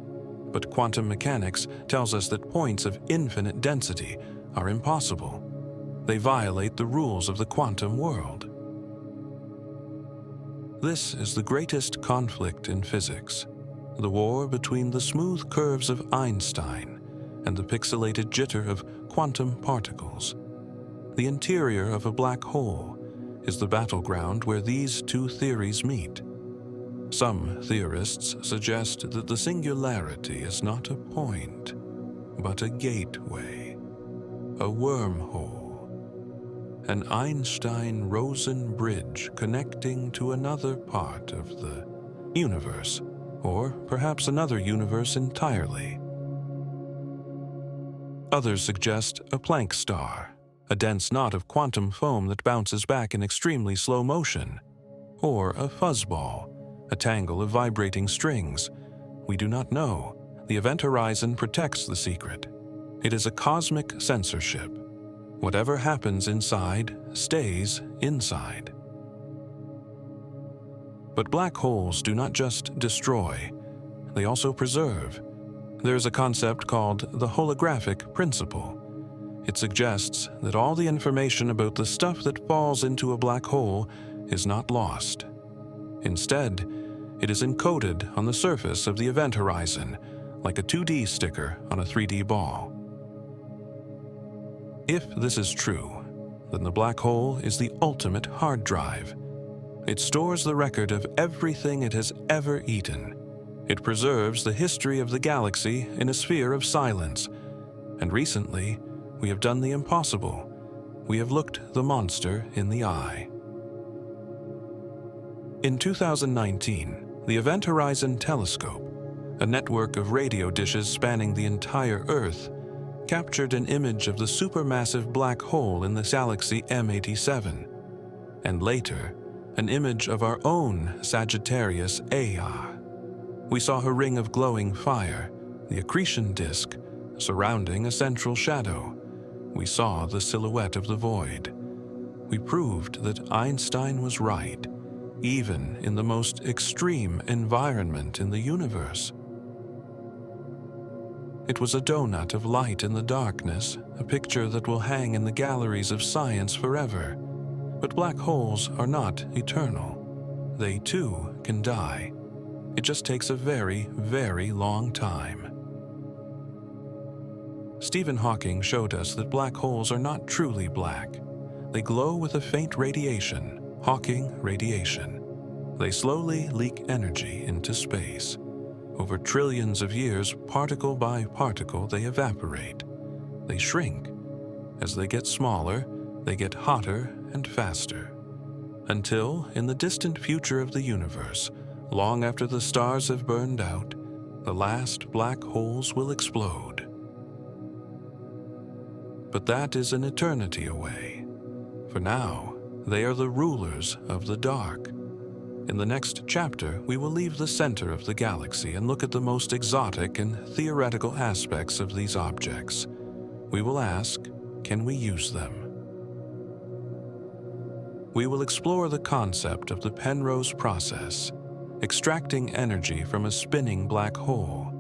A: But quantum mechanics tells us that points of infinite density are impossible. They violate the rules of the quantum world. This is the greatest conflict in physics, the war between the smooth curves of Einstein and the pixelated jitter of quantum particles. The interior of a black hole is the battleground where these two theories meet. Some theorists suggest that the singularity is not a point, but a gateway, a wormhole, an Einstein-Rosen bridge connecting to another part of the universe, or perhaps another universe entirely. Others suggest a Planck star, a dense knot of quantum foam that bounces back in extremely slow motion, or a fuzzball, a tangle of vibrating strings. We do not know. The event horizon protects the secret. It is a cosmic censorship. Whatever happens inside stays inside. But black holes do not just destroy, they also preserve. There is a concept called the holographic principle. It suggests that all the information about the stuff that falls into a black hole is not lost. Instead, it is encoded on the surface of the event horizon, like a 2D sticker on a 3D ball. If this is true, then the black hole is the ultimate hard drive. It stores the record of everything it has ever eaten. It preserves the history of the galaxy in a sphere of silence. And recently, we have done the impossible. We have looked the monster in the eye. In 2019, the Event Horizon Telescope, a network of radio dishes spanning the entire Earth, captured an image of the supermassive black hole in the galaxy M87, and later, an image of our own Sagittarius A. We saw a ring of glowing fire, the accretion disk, surrounding a central shadow. We saw the silhouette of the void. We proved that Einstein was right, even in the most extreme environment in the universe. It was a donut of light in the darkness, a picture that will hang in the galleries of science forever. But black holes are not eternal. They too can die. It just takes a very, very long time. Stephen Hawking showed us that black holes are not truly black. They glow with a faint radiation, Hawking radiation. They slowly leak energy into space. Over trillions of years, particle by particle, they evaporate. They shrink. As they get smaller, they get hotter and faster. Until, in the distant future of the universe, long after the stars have burned out, the last black holes will explode. But that is an eternity away. For now, they are the rulers of the dark. In the next chapter, we will leave the center of the galaxy and look at the most exotic and theoretical aspects of these objects. We will ask, can we use them? We will explore the concept of the Penrose process, extracting energy from a spinning black hole.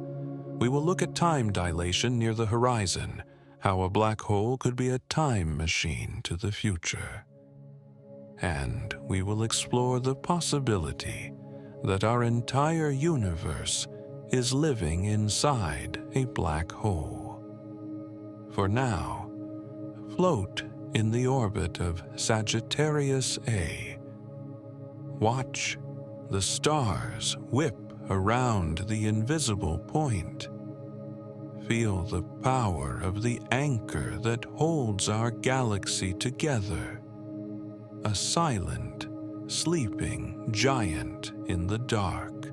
A: We will look at time dilation near the horizon, how a black hole could be a time machine to the future. And we will explore the possibility that our entire universe is living inside a black hole. For now, float in the orbit of Sagittarius A. Watch the stars whip around the invisible point. Feel the power of the anchor that holds our galaxy together. A silent, sleeping giant in the dark.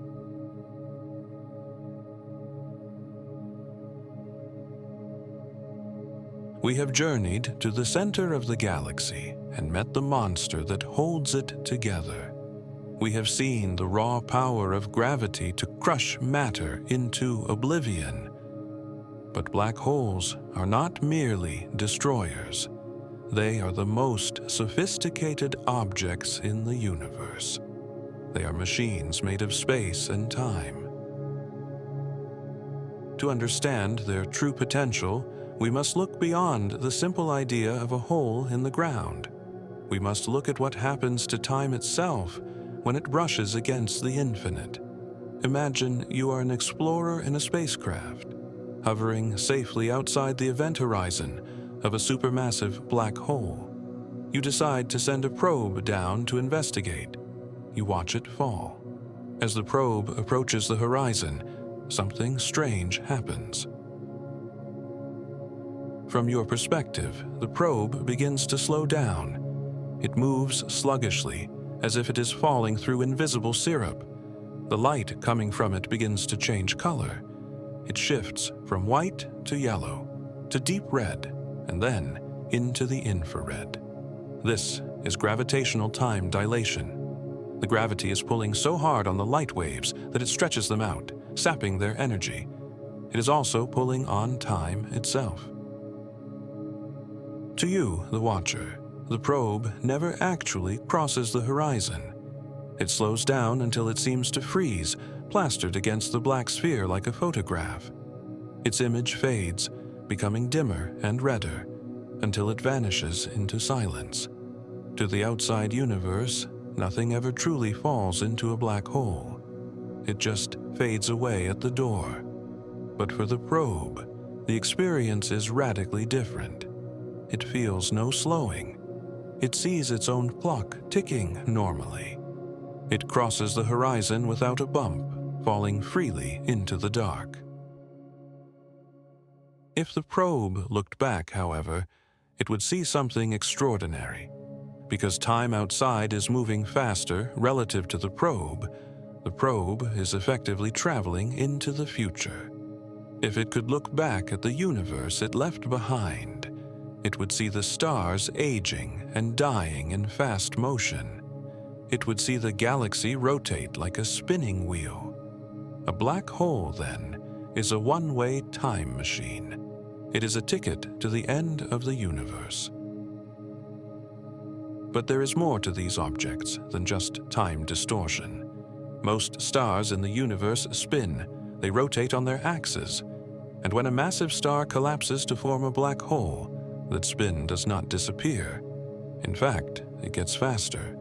A: We have journeyed to the center of the galaxy and met the monster that holds it together. We have seen the raw power of gravity to crush matter into oblivion. But black holes are not merely destroyers. They are the most sophisticated objects in the universe. They are machines made of space and time. To understand their true potential, we must look beyond the simple idea of a hole in the ground. We must look at what happens to time itself when it brushes against the infinite. Imagine you are an explorer in a spacecraft, hovering safely outside the event horizon of a supermassive black hole. You decide to send a probe down to investigate. You watch it fall. As the probe approaches the horizon, something strange happens. From your perspective, the probe begins to slow down. It moves sluggishly, as if it is falling through invisible syrup. The light coming from it begins to change color. It shifts from white to yellow, to deep red, and then into the infrared. This is gravitational time dilation. The gravity is pulling so hard on the light waves that it stretches them out, sapping their energy. It is also pulling on time itself. To you, the watcher, the probe never actually crosses the horizon. It slows down until it seems to freeze, plastered against the black sphere like a photograph. Its image fades, becoming dimmer and redder, until it vanishes into silence. To the outside universe, nothing ever truly falls into a black hole. It just fades away at the door. But for the probe, the experience is radically different. It feels no slowing. It sees its own clock ticking normally. It crosses the horizon without a bump, falling freely into the dark. If the probe looked back, however, it would see something extraordinary. Because time outside is moving faster relative to the probe is effectively traveling into the future. If it could look back at the universe it left behind, it would see the stars aging and dying in fast motion. It would see the galaxy rotate like a spinning wheel. A black hole, then, is a one-way time machine. It is a ticket to the end of the universe. But there is more to these objects than just time distortion. Most stars in the universe spin. They rotate on their axes. And when a massive star collapses to form a black hole, that spin does not disappear. In fact, it gets faster.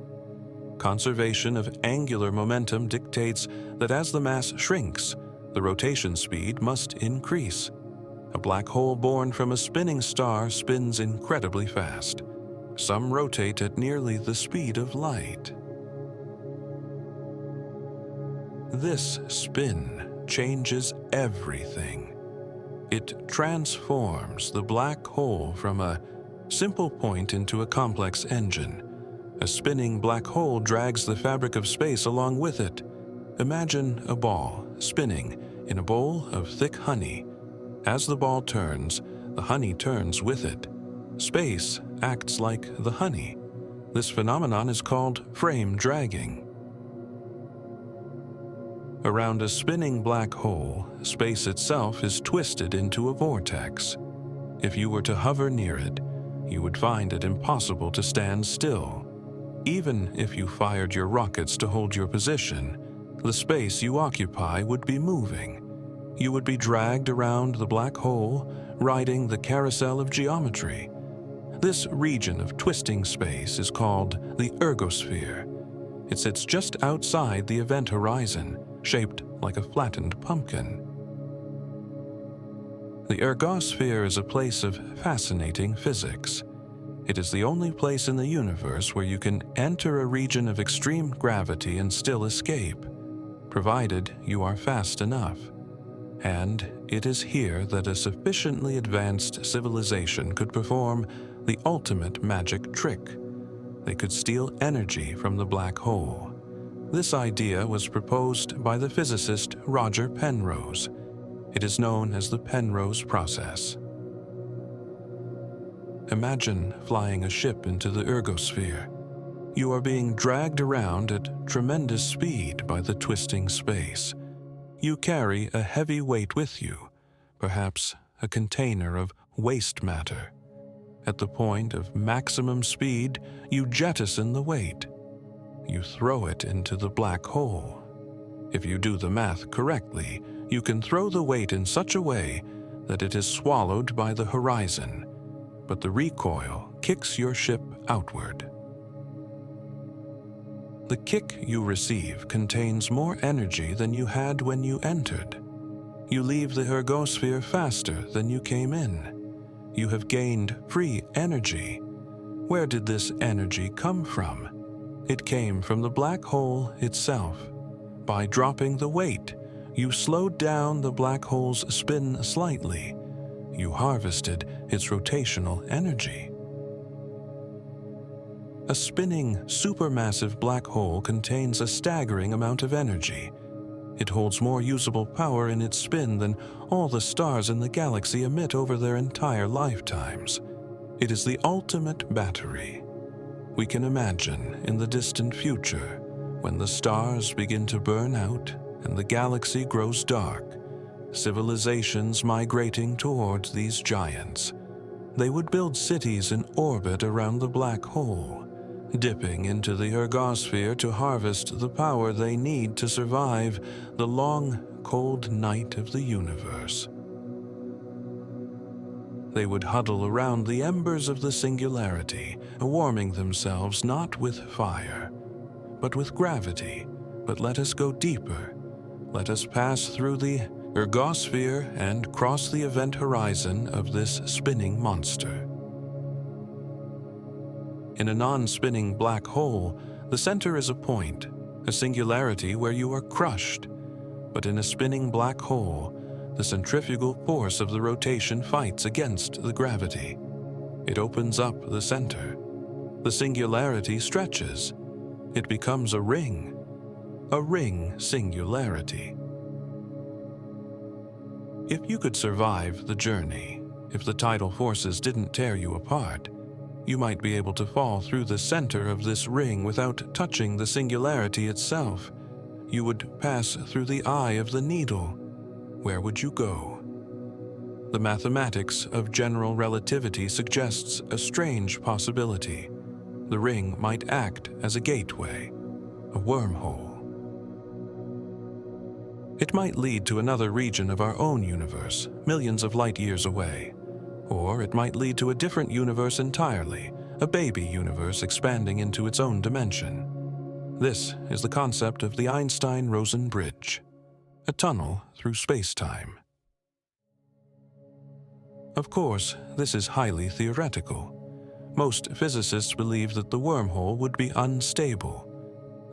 A: Conservation of angular momentum dictates that as the mass shrinks, the rotation speed must increase. A black hole born from a spinning star spins incredibly fast. Some rotate at nearly the speed of light. This spin changes everything. It transforms the black hole from a simple point into a complex engine. A spinning black hole drags the fabric of space along with it. Imagine a ball spinning in a bowl of thick honey. As the ball turns, the honey turns with it. Space acts like the honey. This phenomenon is called frame dragging. Around a spinning black hole, space itself is twisted into a vortex. If you were to hover near it, you would find it impossible to stand still. Even if you fired your rockets to hold your position, the space you occupy would be moving. You would be dragged around the black hole, riding the carousel of geometry. This region of twisting space is called the ergosphere. It sits just outside the event horizon, shaped like a flattened pumpkin. The ergosphere is a place of fascinating physics. It is the only place in the universe where you can enter a region of extreme gravity and still escape, provided you are fast enough. And it is here that a sufficiently advanced civilization could perform the ultimate magic trick. They could steal energy from the black hole. This idea was proposed by the physicist Roger Penrose. It is known as the Penrose process. Imagine flying a ship into the ergosphere. You are being dragged around at tremendous speed by the twisting space. You carry a heavy weight with you, perhaps a container of waste matter. At the point of maximum speed, you jettison the weight. You throw it into the black hole. If you do the math correctly, you can throw the weight in such a way that it is swallowed by the horizon, but the recoil kicks your ship outward. The kick you receive contains more energy than you had when you entered. You leave the ergosphere faster than you came in. You have gained free energy. Where did this energy come from? It came from the black hole itself. By dropping the weight, you slowed down the black hole's spin slightly. You harvested its rotational energy. A spinning supermassive black hole contains a staggering amount of energy. It holds more usable power in its spin than all the stars in the galaxy emit over their entire lifetimes. It is the ultimate battery. We can imagine in the distant future, when the stars begin to burn out and the galaxy grows dark, civilizations migrating towards these giants. They would build cities in orbit around the black hole, dipping into the ergosphere to harvest the power they need to survive the long, cold night of the universe. They would huddle around the embers of the singularity, warming themselves not with fire, but with gravity. But let us go deeper. Let us pass through the ergosphere and cross the event horizon of this spinning monster. In a non-spinning black hole, the center is a point, a singularity where you are crushed. But in a spinning black hole, the centrifugal force of the rotation fights against the gravity. It opens up the center. The singularity stretches. It becomes a ring singularity. If you could survive the journey, if the tidal forces didn't tear you apart, you might be able to fall through the center of this ring without touching the singularity itself. You would pass through the eye of the needle. Where would you go? The mathematics of general relativity suggests a strange possibility. The ring might act as a gateway, a wormhole. It might lead to another region of our own universe, millions of light years away. Or it might lead to a different universe entirely, a baby universe expanding into its own dimension. This is the concept of the Einstein-Rosen bridge, a tunnel through spacetime. Of course, this is highly theoretical. Most physicists believe that the wormhole would be unstable.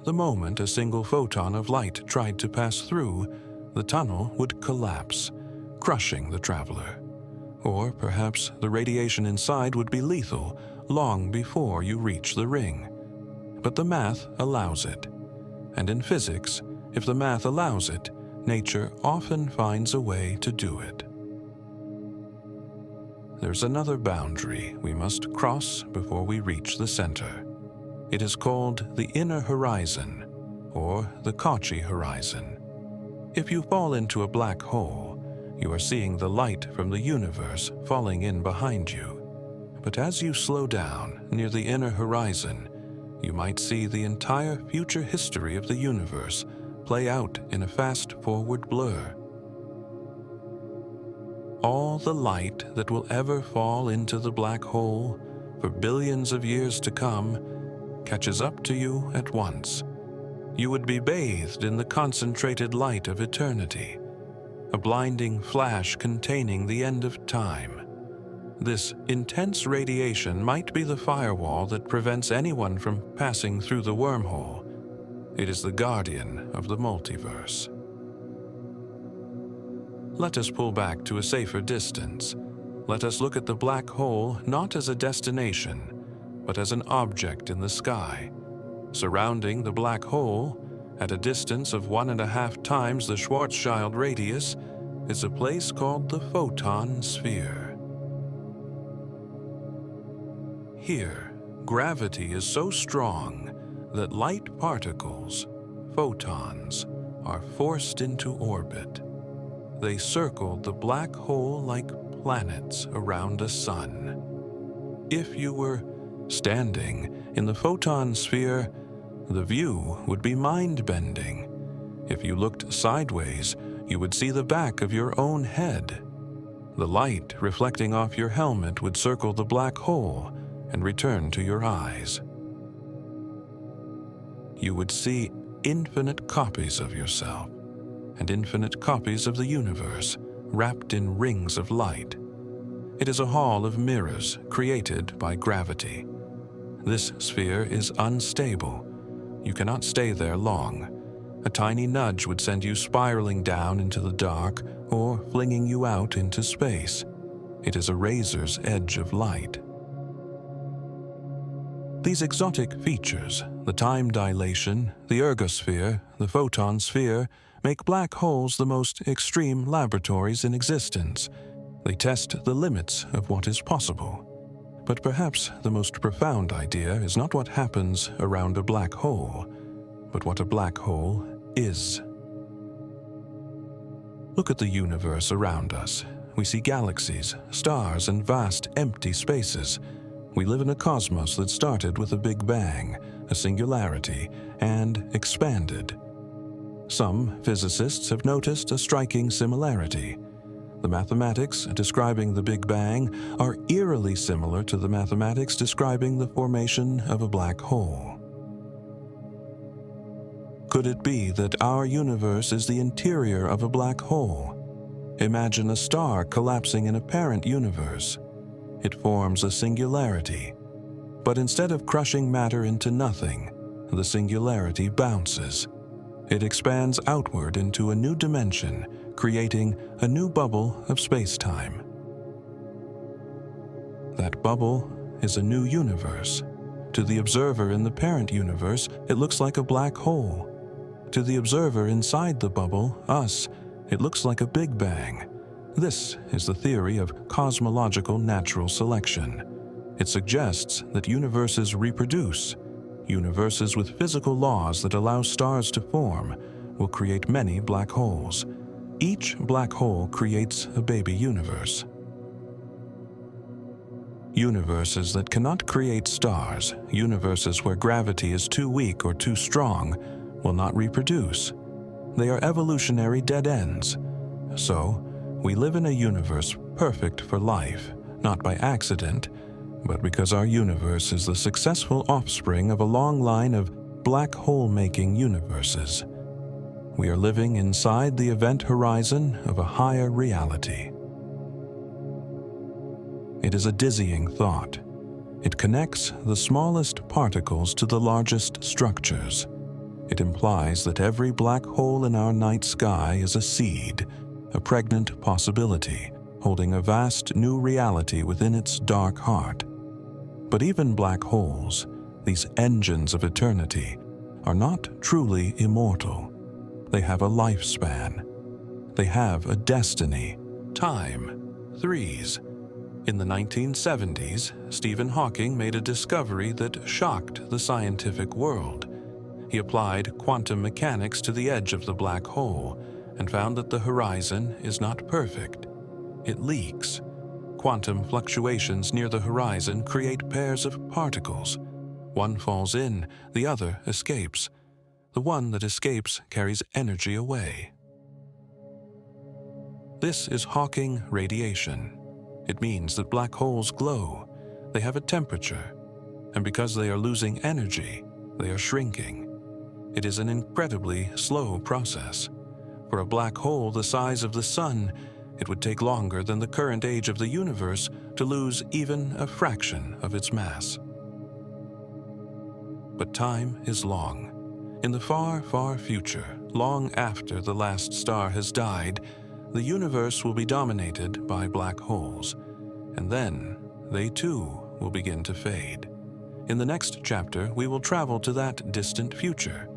A: The moment a single photon of light tried to pass through, the tunnel would collapse, crushing the traveler. Or perhaps the radiation inside would be lethal long before you reach the ring. But the math allows it. And in physics, if the math allows it, nature often finds a way to do it. There's another boundary we must cross before we reach the center. It is called the inner horizon, or the Cauchy horizon. If you fall into a black hole, you are seeing the light from the universe falling in behind you. But as you slow down near the inner horizon, you might see the entire future history of the universe play out in a fast-forward blur. All the light that will ever fall into the black hole for billions of years to come catches up to you at once. You would be bathed in the concentrated light of eternity, a blinding flash containing the end of time. This intense radiation might be the firewall that prevents anyone from passing through the wormhole. It is the guardian of the multiverse. Let us pull back to a safer distance. Let us look at the black hole not as a destination, but as an object in the sky. Surrounding the black hole, at a distance of 1.5 times the Schwarzschild radius, is a place called the photon sphere. Here, gravity is so strong that light particles, photons, are forced into orbit. They circle the black hole like planets around a sun. If you were standing in the photon sphere, the view would be mind-bending. If you looked sideways, you would see the back of your own head. The light reflecting off your helmet would circle the black hole and return to your eyes. You would see infinite copies of yourself and infinite copies of the universe wrapped in rings of light. It is a hall of mirrors created by gravity. This sphere is unstable. You cannot stay there long. A tiny nudge would send you spiraling down into the dark or flinging you out into space. It is a razor's edge of light. These exotic features, the time dilation, the ergosphere, the photon sphere, make black holes the most extreme laboratories in existence. They test the limits of what is possible. But perhaps the most profound idea is not what happens around a black hole, but what a black hole is. Look at the universe around us. We see galaxies, stars, and vast empty spaces. We live in a cosmos that started with a Big Bang, a singularity, and expanded. Some physicists have noticed a striking similarity. The mathematics describing the Big Bang are eerily similar to the mathematics describing the formation of a black hole. Could it be that our universe is the interior of a black hole? Imagine a star collapsing in a parent universe. It forms a singularity. But instead of crushing matter into nothing, the singularity bounces. It expands outward into a new dimension, creating a new bubble of spacetime. That bubble is a new universe. To the observer in the parent universe, it looks like a black hole. To the observer inside the bubble, us, it looks like a Big Bang. This is the theory of cosmological natural selection. It suggests that universes reproduce. Universes with physical laws that allow stars to form will create many black holes. Each black hole creates a baby universe. Universes that cannot create stars, universes where gravity is too weak or too strong, will not reproduce. They are evolutionary dead ends. So, we live in a universe perfect for life, not by accident, but because our universe is the successful offspring of a long line of black hole-making universes. We are living inside the event horizon of a higher reality. It is a dizzying thought. It connects the smallest particles to the largest structures. It implies that every black hole in our night sky is a seed, a pregnant possibility, holding a vast new reality within its dark heart. But even black holes, these engines of eternity, are not truly immortal. They have a lifespan. They have a destiny. Time. Threes. In the 1970s, Stephen Hawking made a discovery that shocked the scientific world. He applied quantum mechanics to the edge of the black hole and found that the horizon is not perfect. It leaks. Quantum fluctuations near the horizon create pairs of particles. One falls in, the other escapes. The one that escapes carries energy away. This is Hawking radiation. It means that black holes glow. They have a temperature, and because they are losing energy, they are shrinking. It is an incredibly slow process. For a black hole the size of the Sun, it would take longer than the current age of the universe to lose even a fraction of its mass. But time is long. In the far, far future, long after the last star has died, the universe will be dominated by black holes, and then they too will begin to fade. In the next chapter, we will travel to that distant future.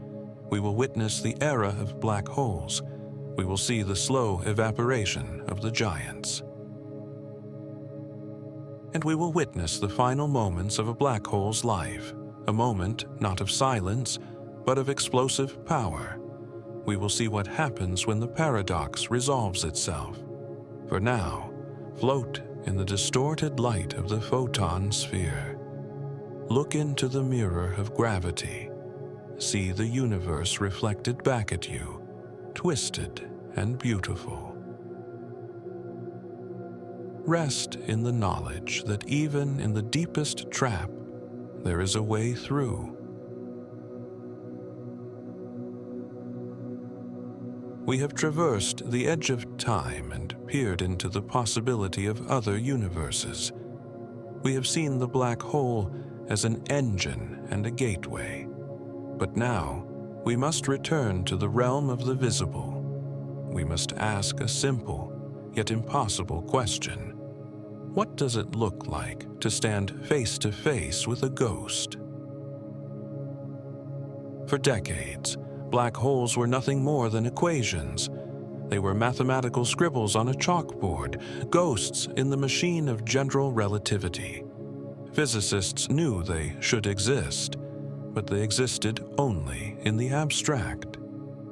A: We will witness the era of black holes. We will see the slow evaporation of the giants. And we will witness the final moments of a black hole's life, a moment not of silence, but of explosive power. We will see what happens when the paradox resolves itself. For now, float in the distorted light of the photon sphere. Look into the mirror of gravity. See the universe reflected back at you, twisted and beautiful. Rest in the knowledge that even in the deepest trap, there is a way through. We have traversed the edge of time and peered into the possibility of other universes. We have seen the black hole as an engine and a gateway. But now, we must return to the realm of the visible. We must ask a simple, yet impossible question. What does it look like to stand face to face with a ghost? For decades, black holes were nothing more than equations. They were mathematical scribbles on a chalkboard, ghosts in the machine of general relativity. Physicists knew they should exist, but they existed only in the abstract.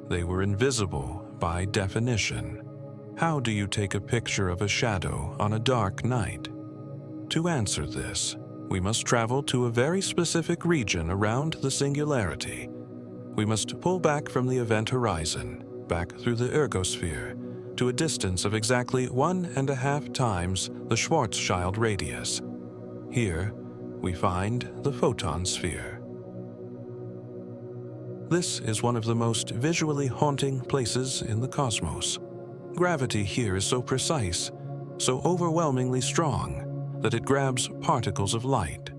A: They were invisible by definition. How do you take a picture of a shadow on a dark night? To answer this, we must travel to a very specific region around the singularity. We must pull back from the event horizon, back through the ergosphere, to a distance of exactly 1.5 times the Schwarzschild radius. Here, we find the photon sphere. This is one of the most visually haunting places in the cosmos. Gravity here is so precise, so overwhelmingly strong, that it grabs particles of light,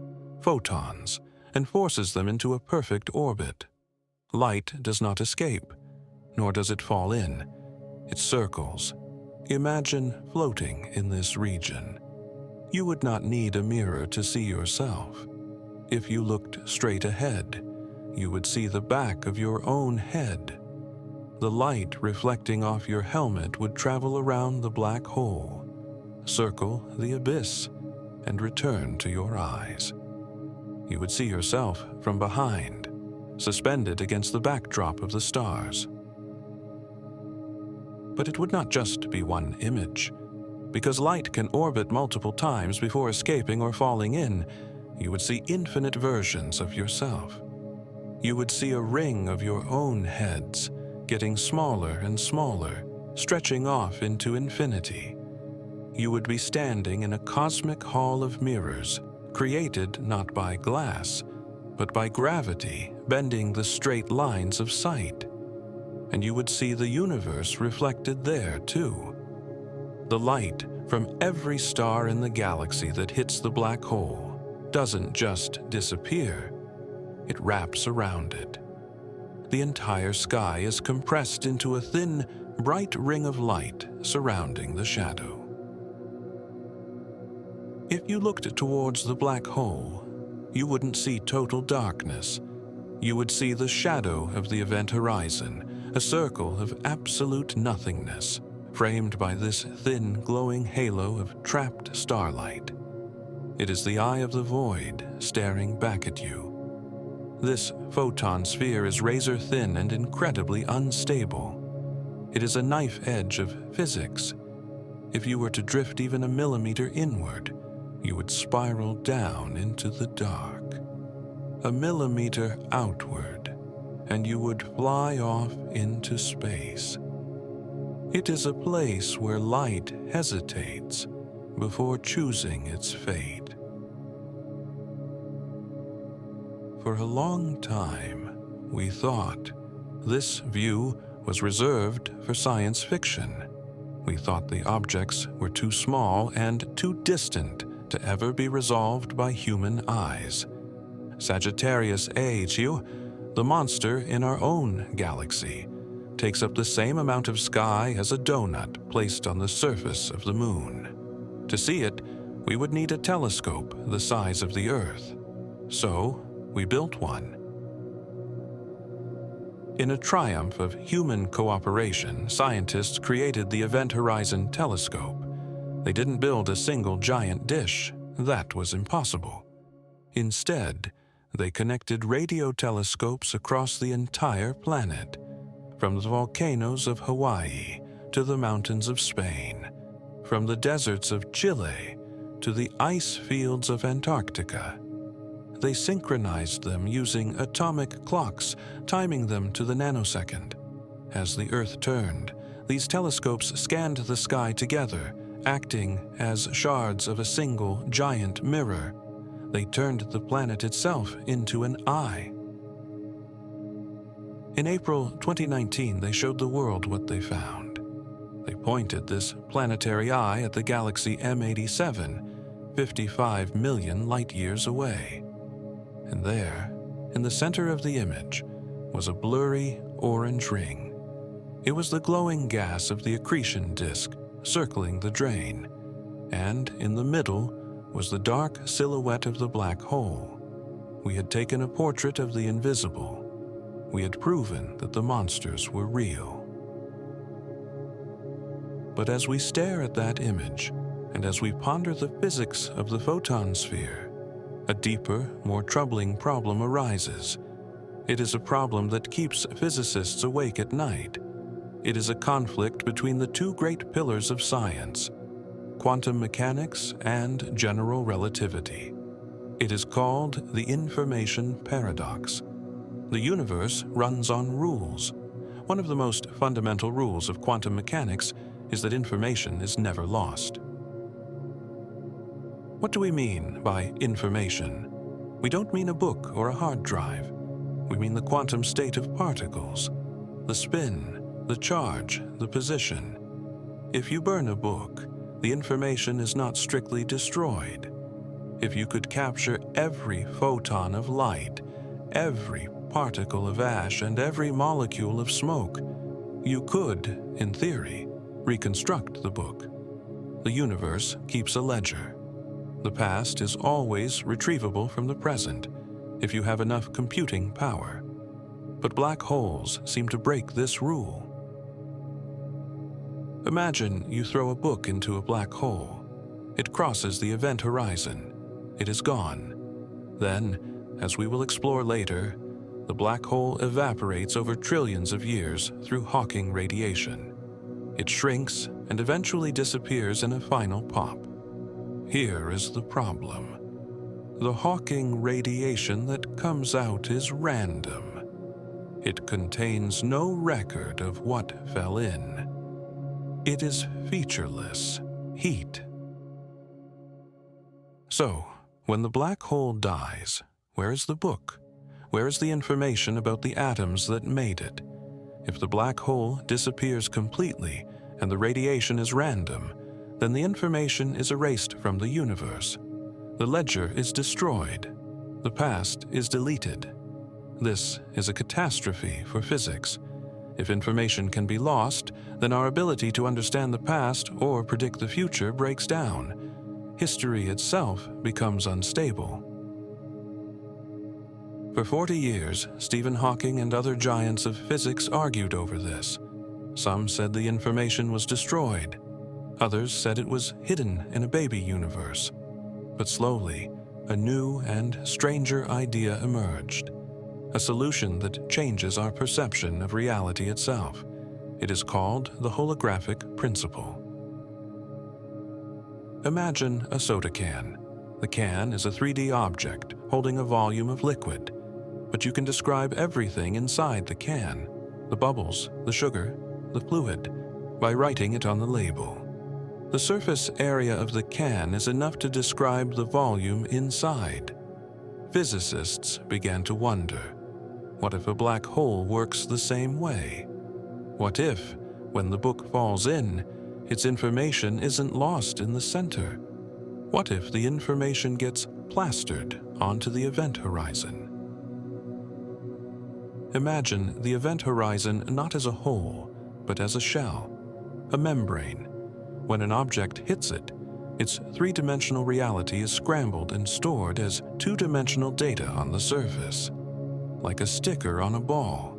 A: photons, and forces them into a perfect orbit. Light does not escape, nor does it fall in. It circles. Imagine floating in this region. You would not need a mirror to see yourself. If you looked straight ahead, you would see the back of your own head. The light reflecting off your helmet would travel around the black hole, circle the abyss, and return to your eyes. You would see yourself from behind, suspended against the backdrop of the stars. But it would not just be one image. Because light can orbit multiple times before escaping or falling in, you would see infinite versions of yourself. You would see a ring of your own heads, getting smaller and smaller, stretching off into infinity. You would be standing in a cosmic hall of mirrors, created not by glass, but by gravity bending the straight lines of sight. And you would see the universe reflected there, too. The light from every star in the galaxy that hits the black hole doesn't just disappear, it wraps around it. The entire sky is compressed into a thin, bright ring of light surrounding the shadow. If you looked towards the black hole, you wouldn't see total darkness. You would see the shadow of the event horizon, a circle of absolute nothingness, framed by this thin, glowing halo of trapped starlight. It is the eye of the void staring back at you. This photon sphere is razor-thin and incredibly unstable. It is a knife edge of physics. If you were to drift even a millimeter inward, you would spiral down into the dark. A millimeter outward, and you would fly off into space. It is a place where light hesitates before choosing its fate. For a long time, we thought this view was reserved for science fiction. We thought the objects were too small and too distant to ever be resolved by human eyes. Sagittarius A, the monster in our own galaxy, takes up the same amount of sky as a donut placed on the surface of the moon. To see it, we would need a telescope the size of the Earth. So, we built one. In a triumph of human cooperation, scientists created the Event Horizon Telescope. They didn't build a single giant dish. That was impossible. Instead, they connected radio telescopes across the entire planet, from the volcanoes of Hawaii to the mountains of Spain, from the deserts of Chile to the ice fields of Antarctica. They synchronized them using atomic clocks, timing them to the nanosecond. As the Earth turned, these telescopes scanned the sky together, acting as shards of a single giant mirror. They turned the planet itself into an eye. In April 2019, they showed the world what they found. They pointed this planetary eye at the galaxy M87, 55 million light-years away. And there, in the center of the image, was a blurry orange ring. It was the glowing gas of the accretion disk circling the drain, and in the middle was the dark silhouette of the black hole. We had taken a portrait of the invisible. We had proven that the monsters were real. But as we stare at that image, and as we ponder the physics of the photon sphere, a deeper, more troubling problem arises. It is a problem that keeps physicists awake at night. It is a conflict between the two great pillars of science, quantum mechanics and general relativity. It is called the information paradox. The universe runs on rules. One of the most fundamental rules of quantum mechanics is that information is never lost. What do we mean by information? We don't mean a book or a hard drive. We mean the quantum state of particles, the spin, the charge, the position. If you burn a book, the information is not strictly destroyed. If you could capture every photon of light, every particle of ash, and every molecule of smoke, you could, in theory, reconstruct the book. The universe keeps a ledger. The past is always retrievable from the present if you have enough computing power. But black holes seem to break this rule. Imagine you throw a book into a black hole. It crosses the event horizon. It is gone. Then, as we will explore later, the black hole evaporates over trillions of years through Hawking radiation. It shrinks and eventually disappears in a final pop. Here is the problem. The Hawking radiation that comes out is random. It contains no record of what fell in. It is featureless heat. So, when the black hole dies, where is the book? Where is the information about the atoms that made it? If the black hole disappears completely and the radiation is random, then the information is erased from the universe. The ledger is destroyed. The past is deleted. This is a catastrophe for physics. If information can be lost, then our ability to understand the past or predict the future breaks down. History itself becomes unstable. For 40 years, Stephen Hawking and other giants of physics argued over this. Some said the information was destroyed. Others said it was hidden in a baby universe. But slowly, a new and stranger idea emerged. A solution that changes our perception of reality itself. It is called the holographic principle. Imagine a soda can. The can is a 3D object holding a volume of liquid, but you can describe everything inside the can, the bubbles, the sugar, the fluid, by writing it on the label. The surface area of the can is enough to describe the volume inside. Physicists began to wonder, what if a black hole works the same way? What if, when the book falls in, its information isn't lost in the center? What if the information gets plastered onto the event horizon? Imagine the event horizon not as a hole, but as a shell, a membrane. When an object hits it, its three-dimensional reality is scrambled and stored as two-dimensional data on the surface. Like a sticker on a ball.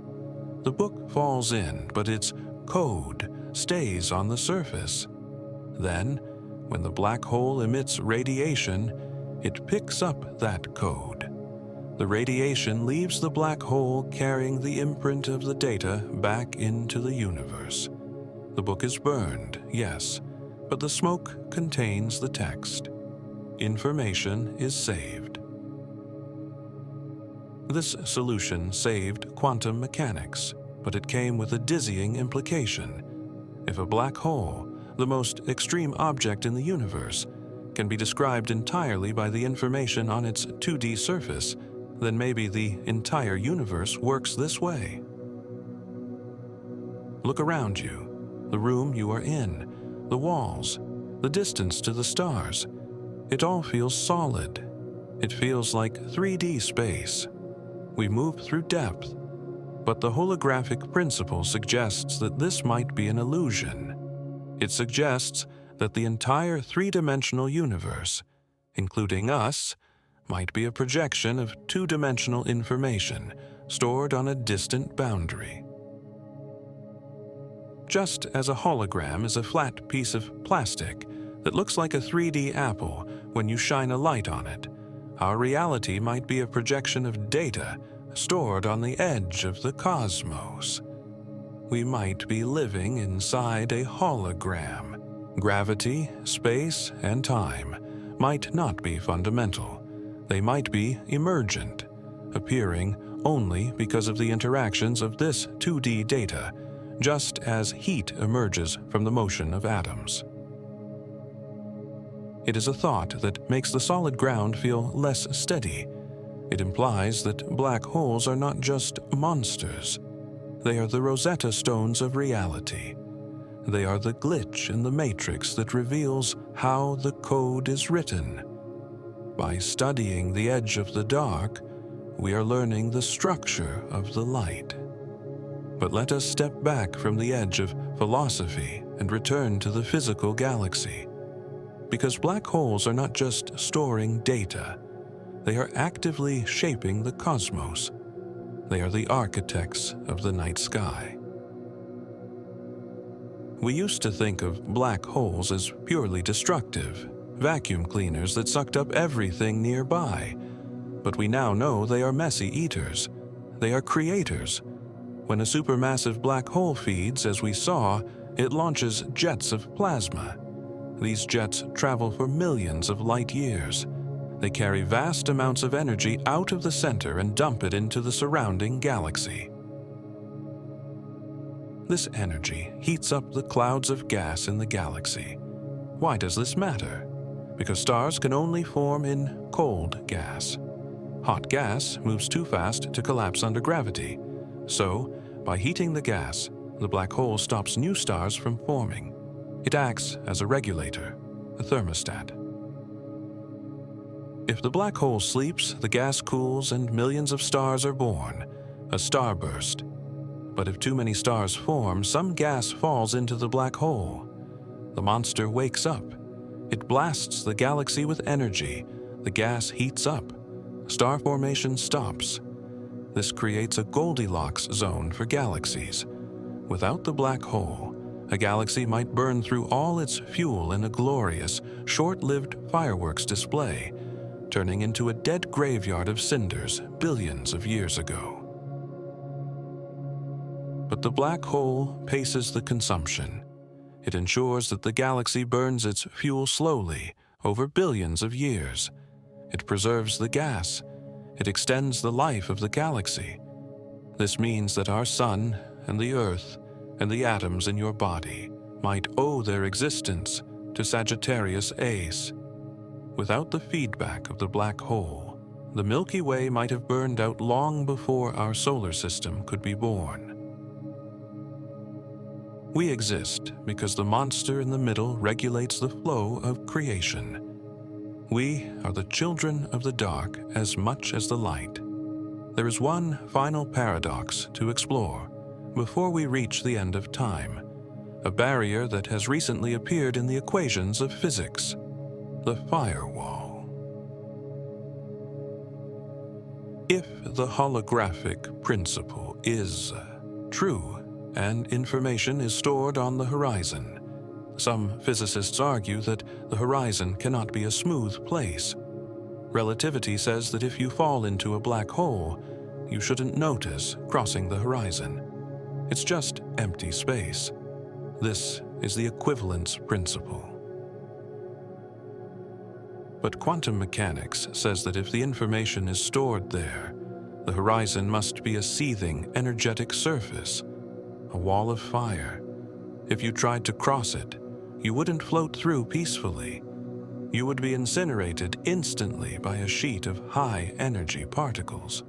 A: The book falls in, but its code stays on the surface. Then, when the black hole emits radiation, it picks up that code. The radiation leaves the black hole carrying the imprint of the data back into the universe. The book is burned, yes, but the smoke contains the text. Information is saved. This solution saved quantum mechanics, but it came with a dizzying implication. If a black hole, the most extreme object in the universe, can be described entirely by the information on its 2D surface, then maybe the entire universe works this way. Look around you, the room you are in, the walls, the distance to the stars. It all feels solid. It feels like 3D space. We move through depth, but the holographic principle suggests that this might be an illusion. It suggests that the entire three-dimensional universe, including us, might be a projection of two-dimensional information stored on a distant boundary. Just as a hologram is a flat piece of plastic that looks like a 3D apple when you shine a light on it, our reality might be a projection of data stored on the edge of the cosmos. We might be living inside a hologram. Gravity, space, and time might not be fundamental. They might be emergent, appearing only because of the interactions of this 2D data, just as heat emerges from the motion of atoms. It is a thought that makes the solid ground feel less steady. It implies that black holes are not just monsters. They are the Rosetta Stones of reality. They are the glitch in the matrix that reveals how the code is written. By studying the edge of the dark, we are learning the structure of the light. But let us step back from the edge of philosophy and return to the physical galaxy. Because black holes are not just storing data, they are actively shaping the cosmos. They are the architects of the night sky. We used to think of black holes as purely destructive, vacuum cleaners that sucked up everything nearby. But we now know they are messy eaters. They are creators. When a supermassive black hole feeds, as we saw, it launches jets of plasma. These jets travel for millions of light years. They carry vast amounts of energy out of the center and dump it into the surrounding galaxy. This energy heats up the clouds of gas in the galaxy. Why does this matter? Because stars can only form in cold gas. Hot gas moves too fast to collapse under gravity. So, by heating the gas, the black hole stops new stars from forming. It acts as a regulator, a thermostat. If the black hole sleeps, the gas cools and millions of stars are born, a starburst. But if too many stars form, some gas falls into the black hole. The monster wakes up. It blasts the galaxy with energy. The gas heats up. Star formation stops. This creates a Goldilocks zone for galaxies. Without the black hole, a galaxy might burn through all its fuel in a glorious, short-lived fireworks display, turning into a dead graveyard of cinders billions of years ago. But the black hole paces the consumption. It ensures that the galaxy burns its fuel slowly over billions of years. It preserves the gas. It extends the life of the galaxy. This means that our sun and the Earth and the atoms in your body might owe their existence to Sagittarius Ace. Without the feedback of the black hole, the Milky Way might have burned out long before our solar system could be born. We exist because the monster in the middle regulates the flow of creation. We are the children of the dark as much as the light. There is one final paradox to explore before we reach the end of time, a barrier that has recently appeared in the equations of physics, the firewall. If the holographic principle is true and information is stored on the horizon, some physicists argue that the horizon cannot be a smooth place. Relativity says that if you fall into a black hole, you shouldn't notice crossing the horizon. It's just empty space. This is the equivalence principle. But quantum mechanics says that if the information is stored there, the horizon must be a seething, energetic surface, a wall of fire. If you tried to cross it, you wouldn't float through peacefully. You would be incinerated instantly by a sheet of high-energy particles.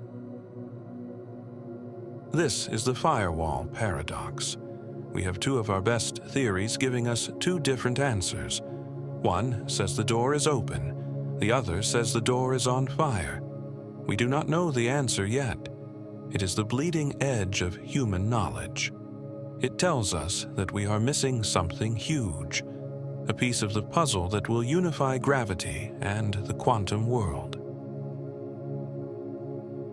A: This is the firewall paradox. We have two of our best theories giving us two different answers. One says the door is open. The other says the door is on fire. We do not know the answer yet. It is the bleeding edge of human knowledge. It tells us that we are missing something huge, a piece of the puzzle that will unify gravity and the quantum world.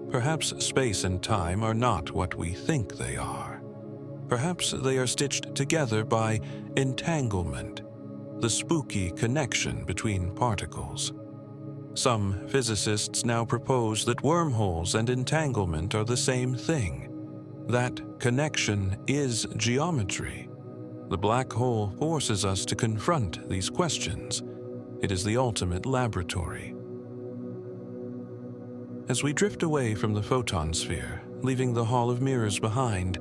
A: Perhaps space and time are not what we think they are. Perhaps they are stitched together by entanglement, the spooky connection between particles. Some physicists now propose that wormholes and entanglement are the same thing. That connection is geometry. The black hole forces us to confront these questions. It is the ultimate laboratory. As we drift away from the photon sphere, leaving the Hall of Mirrors behind,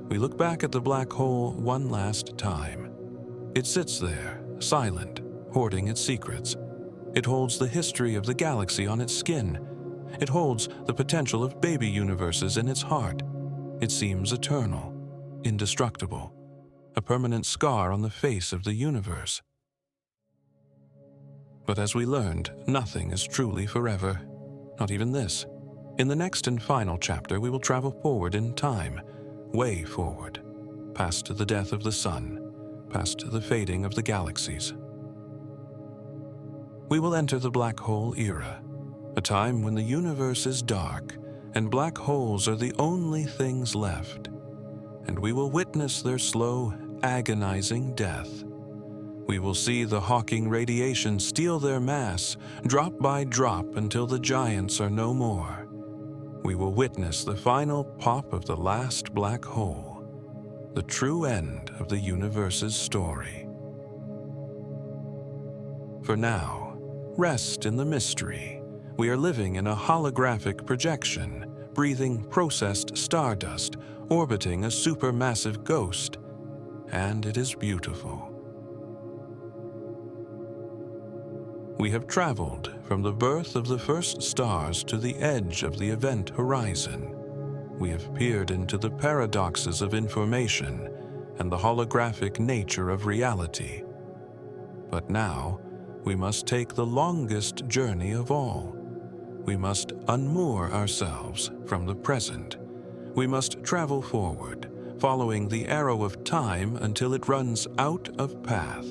A: we look back at the black hole one last time. It sits there, silent, hoarding its secrets. It holds the history of the galaxy on its skin. It holds the potential of baby universes in its heart. It seems eternal, indestructible, a permanent scar on the face of the universe. But as we learned, nothing is truly forever. Not even this. In the next and final chapter, we will travel forward in time, way forward, past the death of the sun, past the fading of the galaxies. We will enter the black hole era, a time when the universe is dark and black holes are the only things left, and we will witness their slow, agonizing death. We will see the Hawking radiation steal their mass, drop by drop until the giants are no more. We will witness the final pop of the last black hole, the true end of the universe's story. For now, rest in the mystery. We are living in a holographic projection, breathing processed stardust, orbiting a supermassive ghost, and it is beautiful. We have traveled from the birth of the first stars to the edge of the event horizon. We have peered into the paradoxes of information and the holographic nature of reality. But now, we must take the longest journey of all. We must unmoor ourselves from the present. We must travel forward, following the arrow of time until it runs out of path.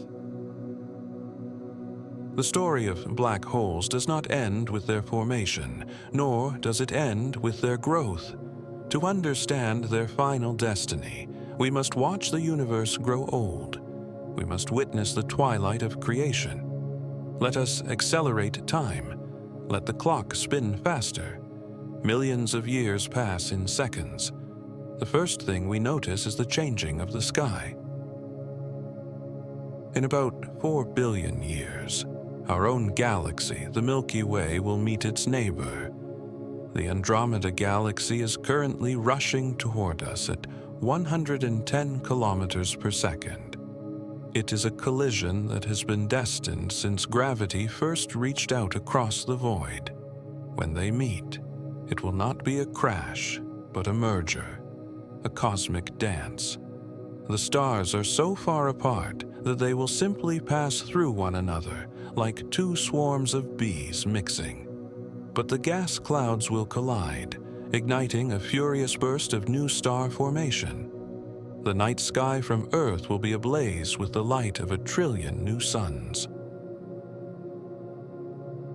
A: The story of black holes does not end with their formation, nor does it end with their growth. To understand their final destiny, we must watch the universe grow old. We must witness the twilight of creation. Let us accelerate time. Let the clock spin faster. Millions of years pass in seconds. The first thing we notice is the changing of the sky. In about 4 billion years, our own galaxy, the Milky Way, will meet its neighbor. The Andromeda galaxy is currently rushing toward us at 110 kilometers per second. It is a collision that has been destined since gravity first reached out across the void. When they meet, it will not be a crash, but a merger, a cosmic dance. The stars are so far apart that they will simply pass through one another, like two swarms of bees mixing. But the gas clouds will collide, igniting a furious burst of new star formation. The night sky from Earth will be ablaze with the light of 1 trillion new suns.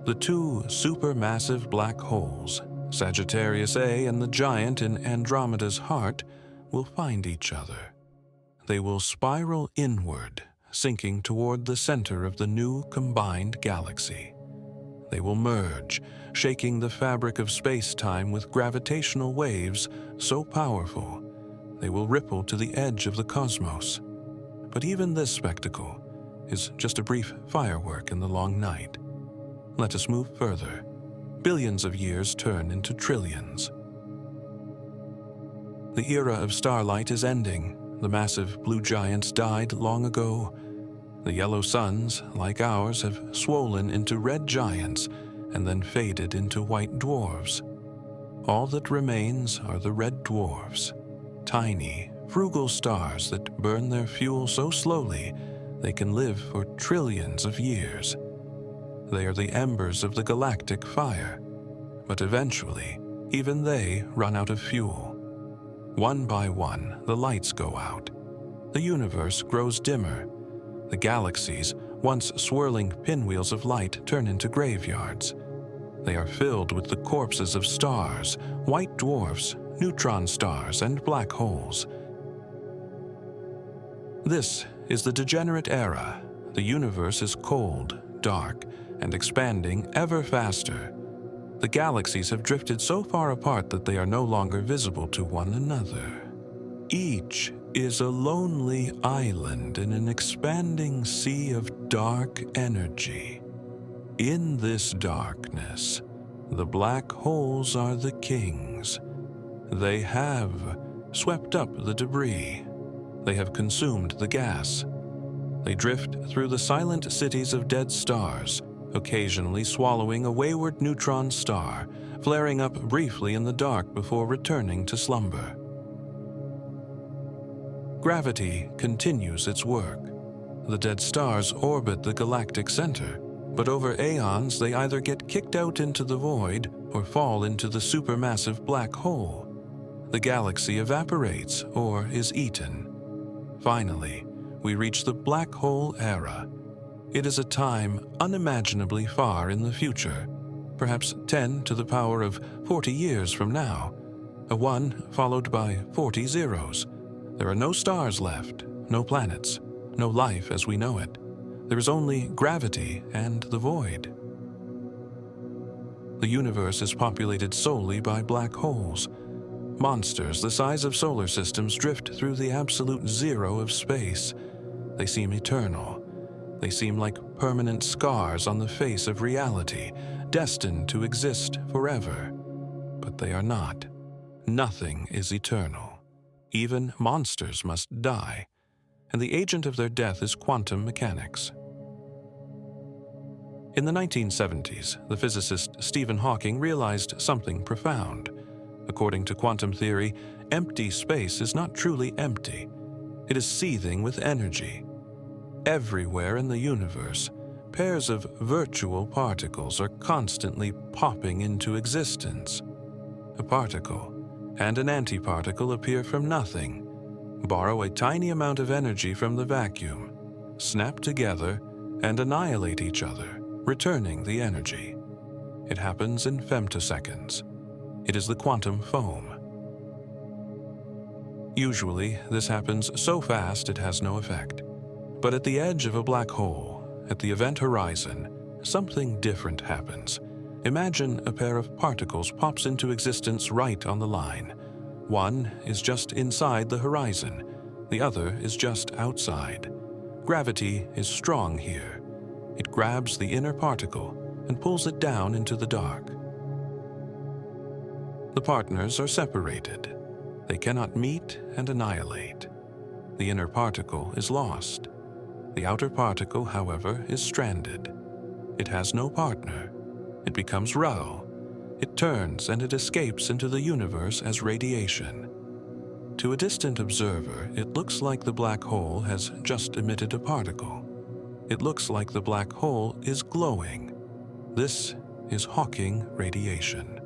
A: The two supermassive black holes, Sagittarius A and the giant in Andromeda's heart, will find each other. They will spiral inward, sinking toward the center of the new combined galaxy. They will merge, shaking the fabric of space-time with gravitational waves so powerful they will ripple to the edge of the cosmos. But even this spectacle is just a brief firework in the long night. Let us move further. Billions of years turn into trillions. The era of starlight is ending. The massive blue giants died long ago. The yellow suns, like ours, have swollen into red giants and then faded into white dwarfs. All that remains are the red dwarfs, tiny, frugal stars that burn their fuel so slowly they can live for trillions of years. They are the embers of the galactic fire. But eventually, even they run out of fuel. One by one, the lights go out. The universe grows dimmer. The galaxies, once swirling pinwheels of light, turn into graveyards. They are filled with the corpses of stars, white dwarfs, neutron stars, and black holes. This is the degenerate era. The universe is cold, dark, and expanding ever faster. The galaxies have drifted so far apart that they are no longer visible to one another. Each is a lonely island in an expanding sea of dark energy. In this darkness, the black holes are the kings. They have swept up the debris. They have consumed the gas. They drift through the silent cities of dead stars, occasionally swallowing a wayward neutron star, flaring up briefly in the dark before returning to slumber. Gravity continues its work. The dead stars orbit the galactic center, but over aeons they either get kicked out into the void or fall into the supermassive black hole. The galaxy evaporates or is eaten. Finally, we reach the black hole era. It is a time unimaginably far in the future, perhaps 10 to the power of 40 years from now, a 1 followed by 40 zeros. There are no stars left, no planets, no life as we know it. There is only gravity and the void. The universe is populated solely by black holes. Monsters the size of solar systems drift through the absolute zero of space. They seem eternal. They seem like permanent scars on the face of reality, destined to exist forever. But they are not. Nothing is eternal. Even monsters must die, and the agent of their death is quantum mechanics. In the 1970s, the physicist Stephen Hawking realized something profound. According to quantum theory, empty space is not truly empty. It is seething with energy. Everywhere in the universe, pairs of virtual particles are constantly popping into existence. A particle and an antiparticle appear from nothing, borrow a tiny amount of energy from the vacuum, snap together, and annihilate each other, returning the energy. It happens in femtoseconds. It is the quantum foam. Usually, this happens so fast it has no effect. But at the edge of a black hole, at the event horizon, something different happens. Imagine a pair of particles pops into existence right on the line. One is just inside the horizon. The other is just outside. Gravity is strong here. It grabs the inner particle and pulls it down into the dark. The partners are separated. They cannot meet and annihilate. The inner particle is lost. The outer particle, however, is stranded. It has no partner. It becomes raw. It turns and it escapes into the universe as radiation. To a distant observer, it looks like the black hole has just emitted a particle. It looks like the black hole is glowing. This is Hawking radiation.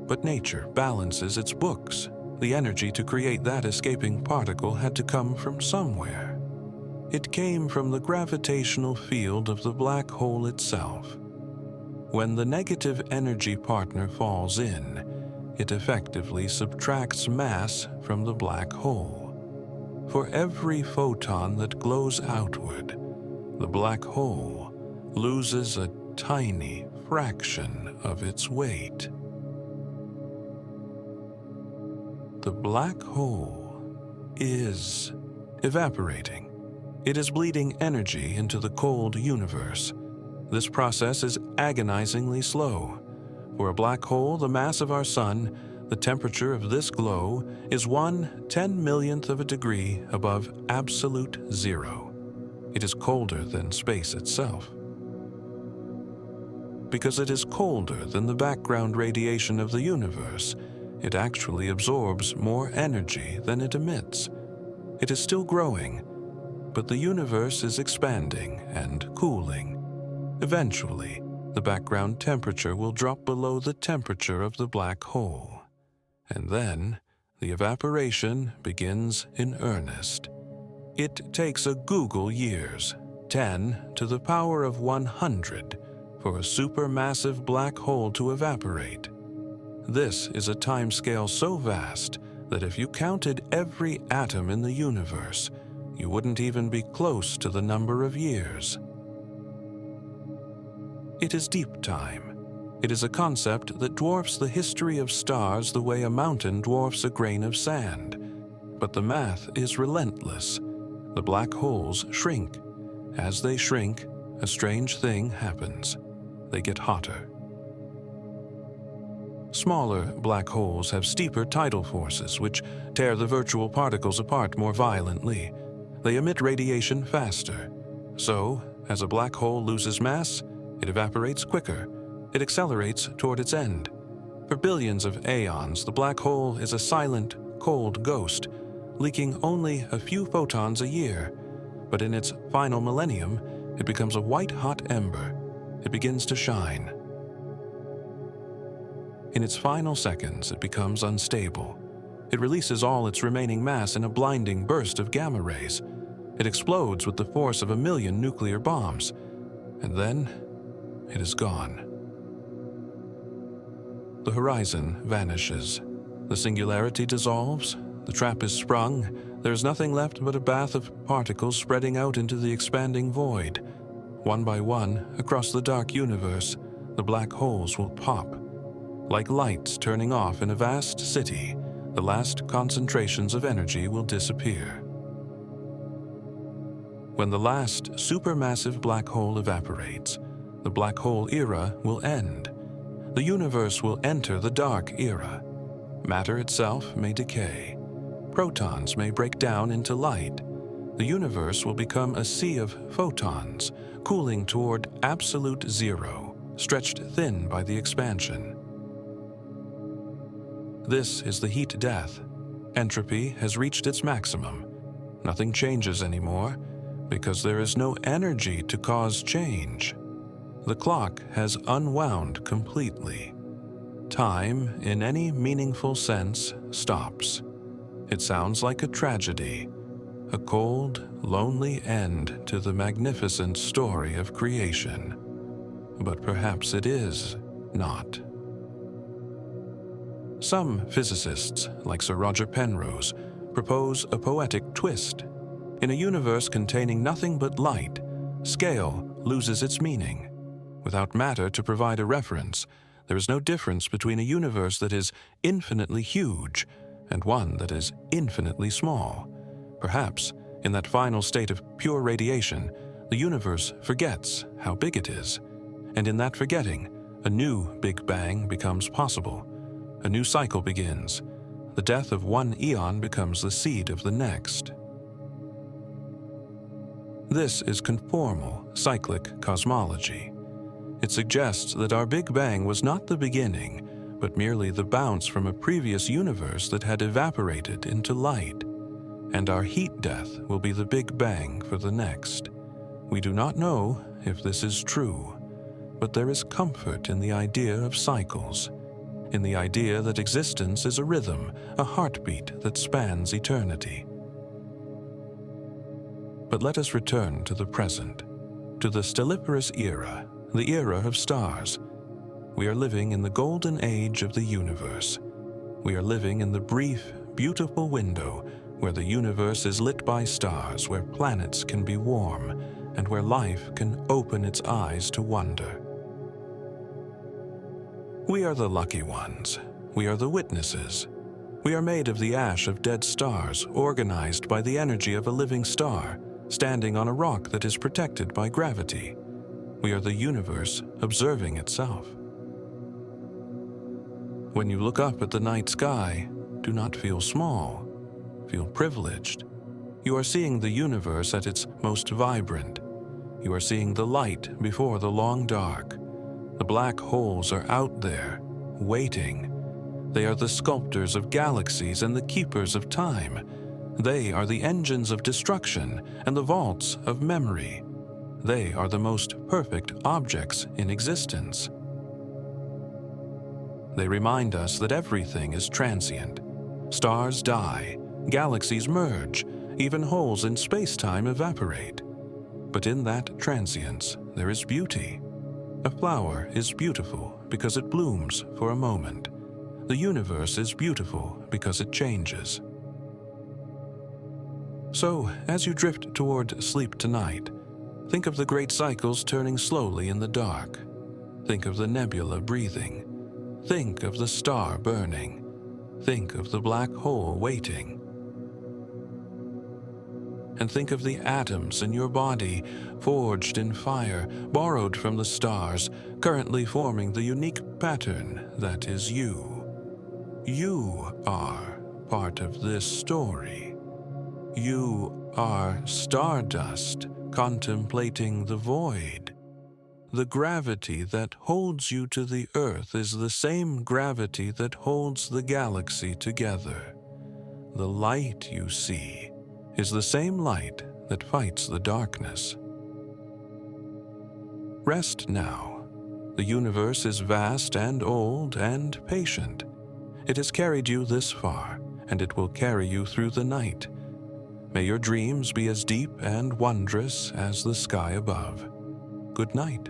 A: But nature balances its books. The energy to create that escaping particle had to come from somewhere. It came from the gravitational field of the black hole itself. When the negative energy partner falls in, it effectively subtracts mass from the black hole. For every photon that glows outward, the black hole loses a tiny fraction of its weight. The black hole is evaporating. It is bleeding energy into the cold universe. This process is agonizingly slow. For a black hole the mass of our sun, the temperature of this glow is 1/10,000,000th of a degree above absolute zero. It is colder than space itself. Because it is colder than the background radiation of the universe, it actually absorbs more energy than it emits. It is still growing, but the universe is expanding and cooling. Eventually, the background temperature will drop below the temperature of the black hole. And then, the evaporation begins in earnest. It takes a Google years, 10 to the power of 100, for a supermassive black hole to evaporate. This is a timescale so vast that if you counted every atom in the universe, you wouldn't even be close to the number of years. It is deep time. It is a concept that dwarfs the history of stars the way a mountain dwarfs a grain of sand. But the math is relentless. The black holes shrink. As they shrink, a strange thing happens. They get hotter. Smaller black holes have steeper tidal forces, which tear the virtual particles apart more violently. They emit radiation faster. So, as a black hole loses mass, it evaporates quicker. It accelerates toward its end. For billions of aeons, the black hole is a silent, cold ghost, leaking only a few photons a year. But in its final millennium, it becomes a white-hot ember. It begins to shine. In its final seconds, it becomes unstable. It releases all its remaining mass in a blinding burst of gamma rays. It explodes with the force of 1,000,000 nuclear bombs. And then, it is gone. The horizon vanishes. The singularity dissolves. The trap is sprung. There is nothing left but a bath of particles spreading out into the expanding void. One by one, across the dark universe, the black holes will pop. Like lights turning off in a vast city, the last concentrations of energy will disappear. When the last supermassive black hole evaporates, the black hole era will end. The universe will enter the dark era. Matter itself may decay. Protons may break down into light. The universe will become a sea of photons, cooling toward absolute zero, stretched thin by the expansion. This is the heat death. Entropy has reached its maximum. Nothing changes anymore, because there is no energy to cause change. The clock has unwound completely. Time, in any meaningful sense, stops. It sounds like a tragedy, a cold, lonely end to the magnificent story of creation. But perhaps it is not. Some physicists, like Sir Roger Penrose, propose a poetic twist. In a universe containing nothing but light, scale loses its meaning. Without matter to provide a reference, there is no difference between a universe that is infinitely huge and one that is infinitely small. Perhaps, in that final state of pure radiation, the universe forgets how big it is. And in that forgetting, a new Big Bang becomes possible. A new cycle begins. The death of one eon becomes the seed of the next. This is conformal, cyclic cosmology. It suggests that our Big Bang was not the beginning, but merely the bounce from a previous universe that had evaporated into light. And our heat death will be the Big Bang for the next. We do not know if this is true, but there is comfort in the idea of cycles, in the idea that existence is a rhythm, a heartbeat that spans eternity. But let us return to the present, to the stelliferous era, the era of stars. We are living in the golden age of the universe. We are living in the brief, beautiful window where the universe is lit by stars, where planets can be warm, and where life can open its eyes to wonder. We are the lucky ones. We are the witnesses. We are made of the ash of dead stars, organized by the energy of a living star, standing on a rock that is protected by gravity. We are the universe observing itself. When you look up at the night sky, do not feel small. Feel privileged. You are seeing the universe at its most vibrant. You are seeing the light before the long dark. The black holes are out there, waiting. They are the sculptors of galaxies and the keepers of time. They are the engines of destruction and the vaults of memory. They are the most perfect objects in existence. They remind us that everything is transient. Stars die, galaxies merge, even holes in space-time evaporate. But in that transience, there is beauty. A flower is beautiful because it blooms for a moment. The universe is beautiful because it changes. So, as you drift toward sleep tonight, think of the great cycles turning slowly in the dark. Think of the nebula breathing. Think of the star burning. Think of the black hole waiting. And think of the atoms in your body, forged in fire, borrowed from the stars, currently forming the unique pattern that is you. You are part of this story. You are stardust contemplating the void. The gravity that holds you to the earth is the same gravity that holds the galaxy together. The light you see is the same light that fights the darkness. Rest now. The universe is vast and old and patient. It has carried you this far, and it will carry you through the night. May your dreams be as deep and wondrous as the sky above. Good night.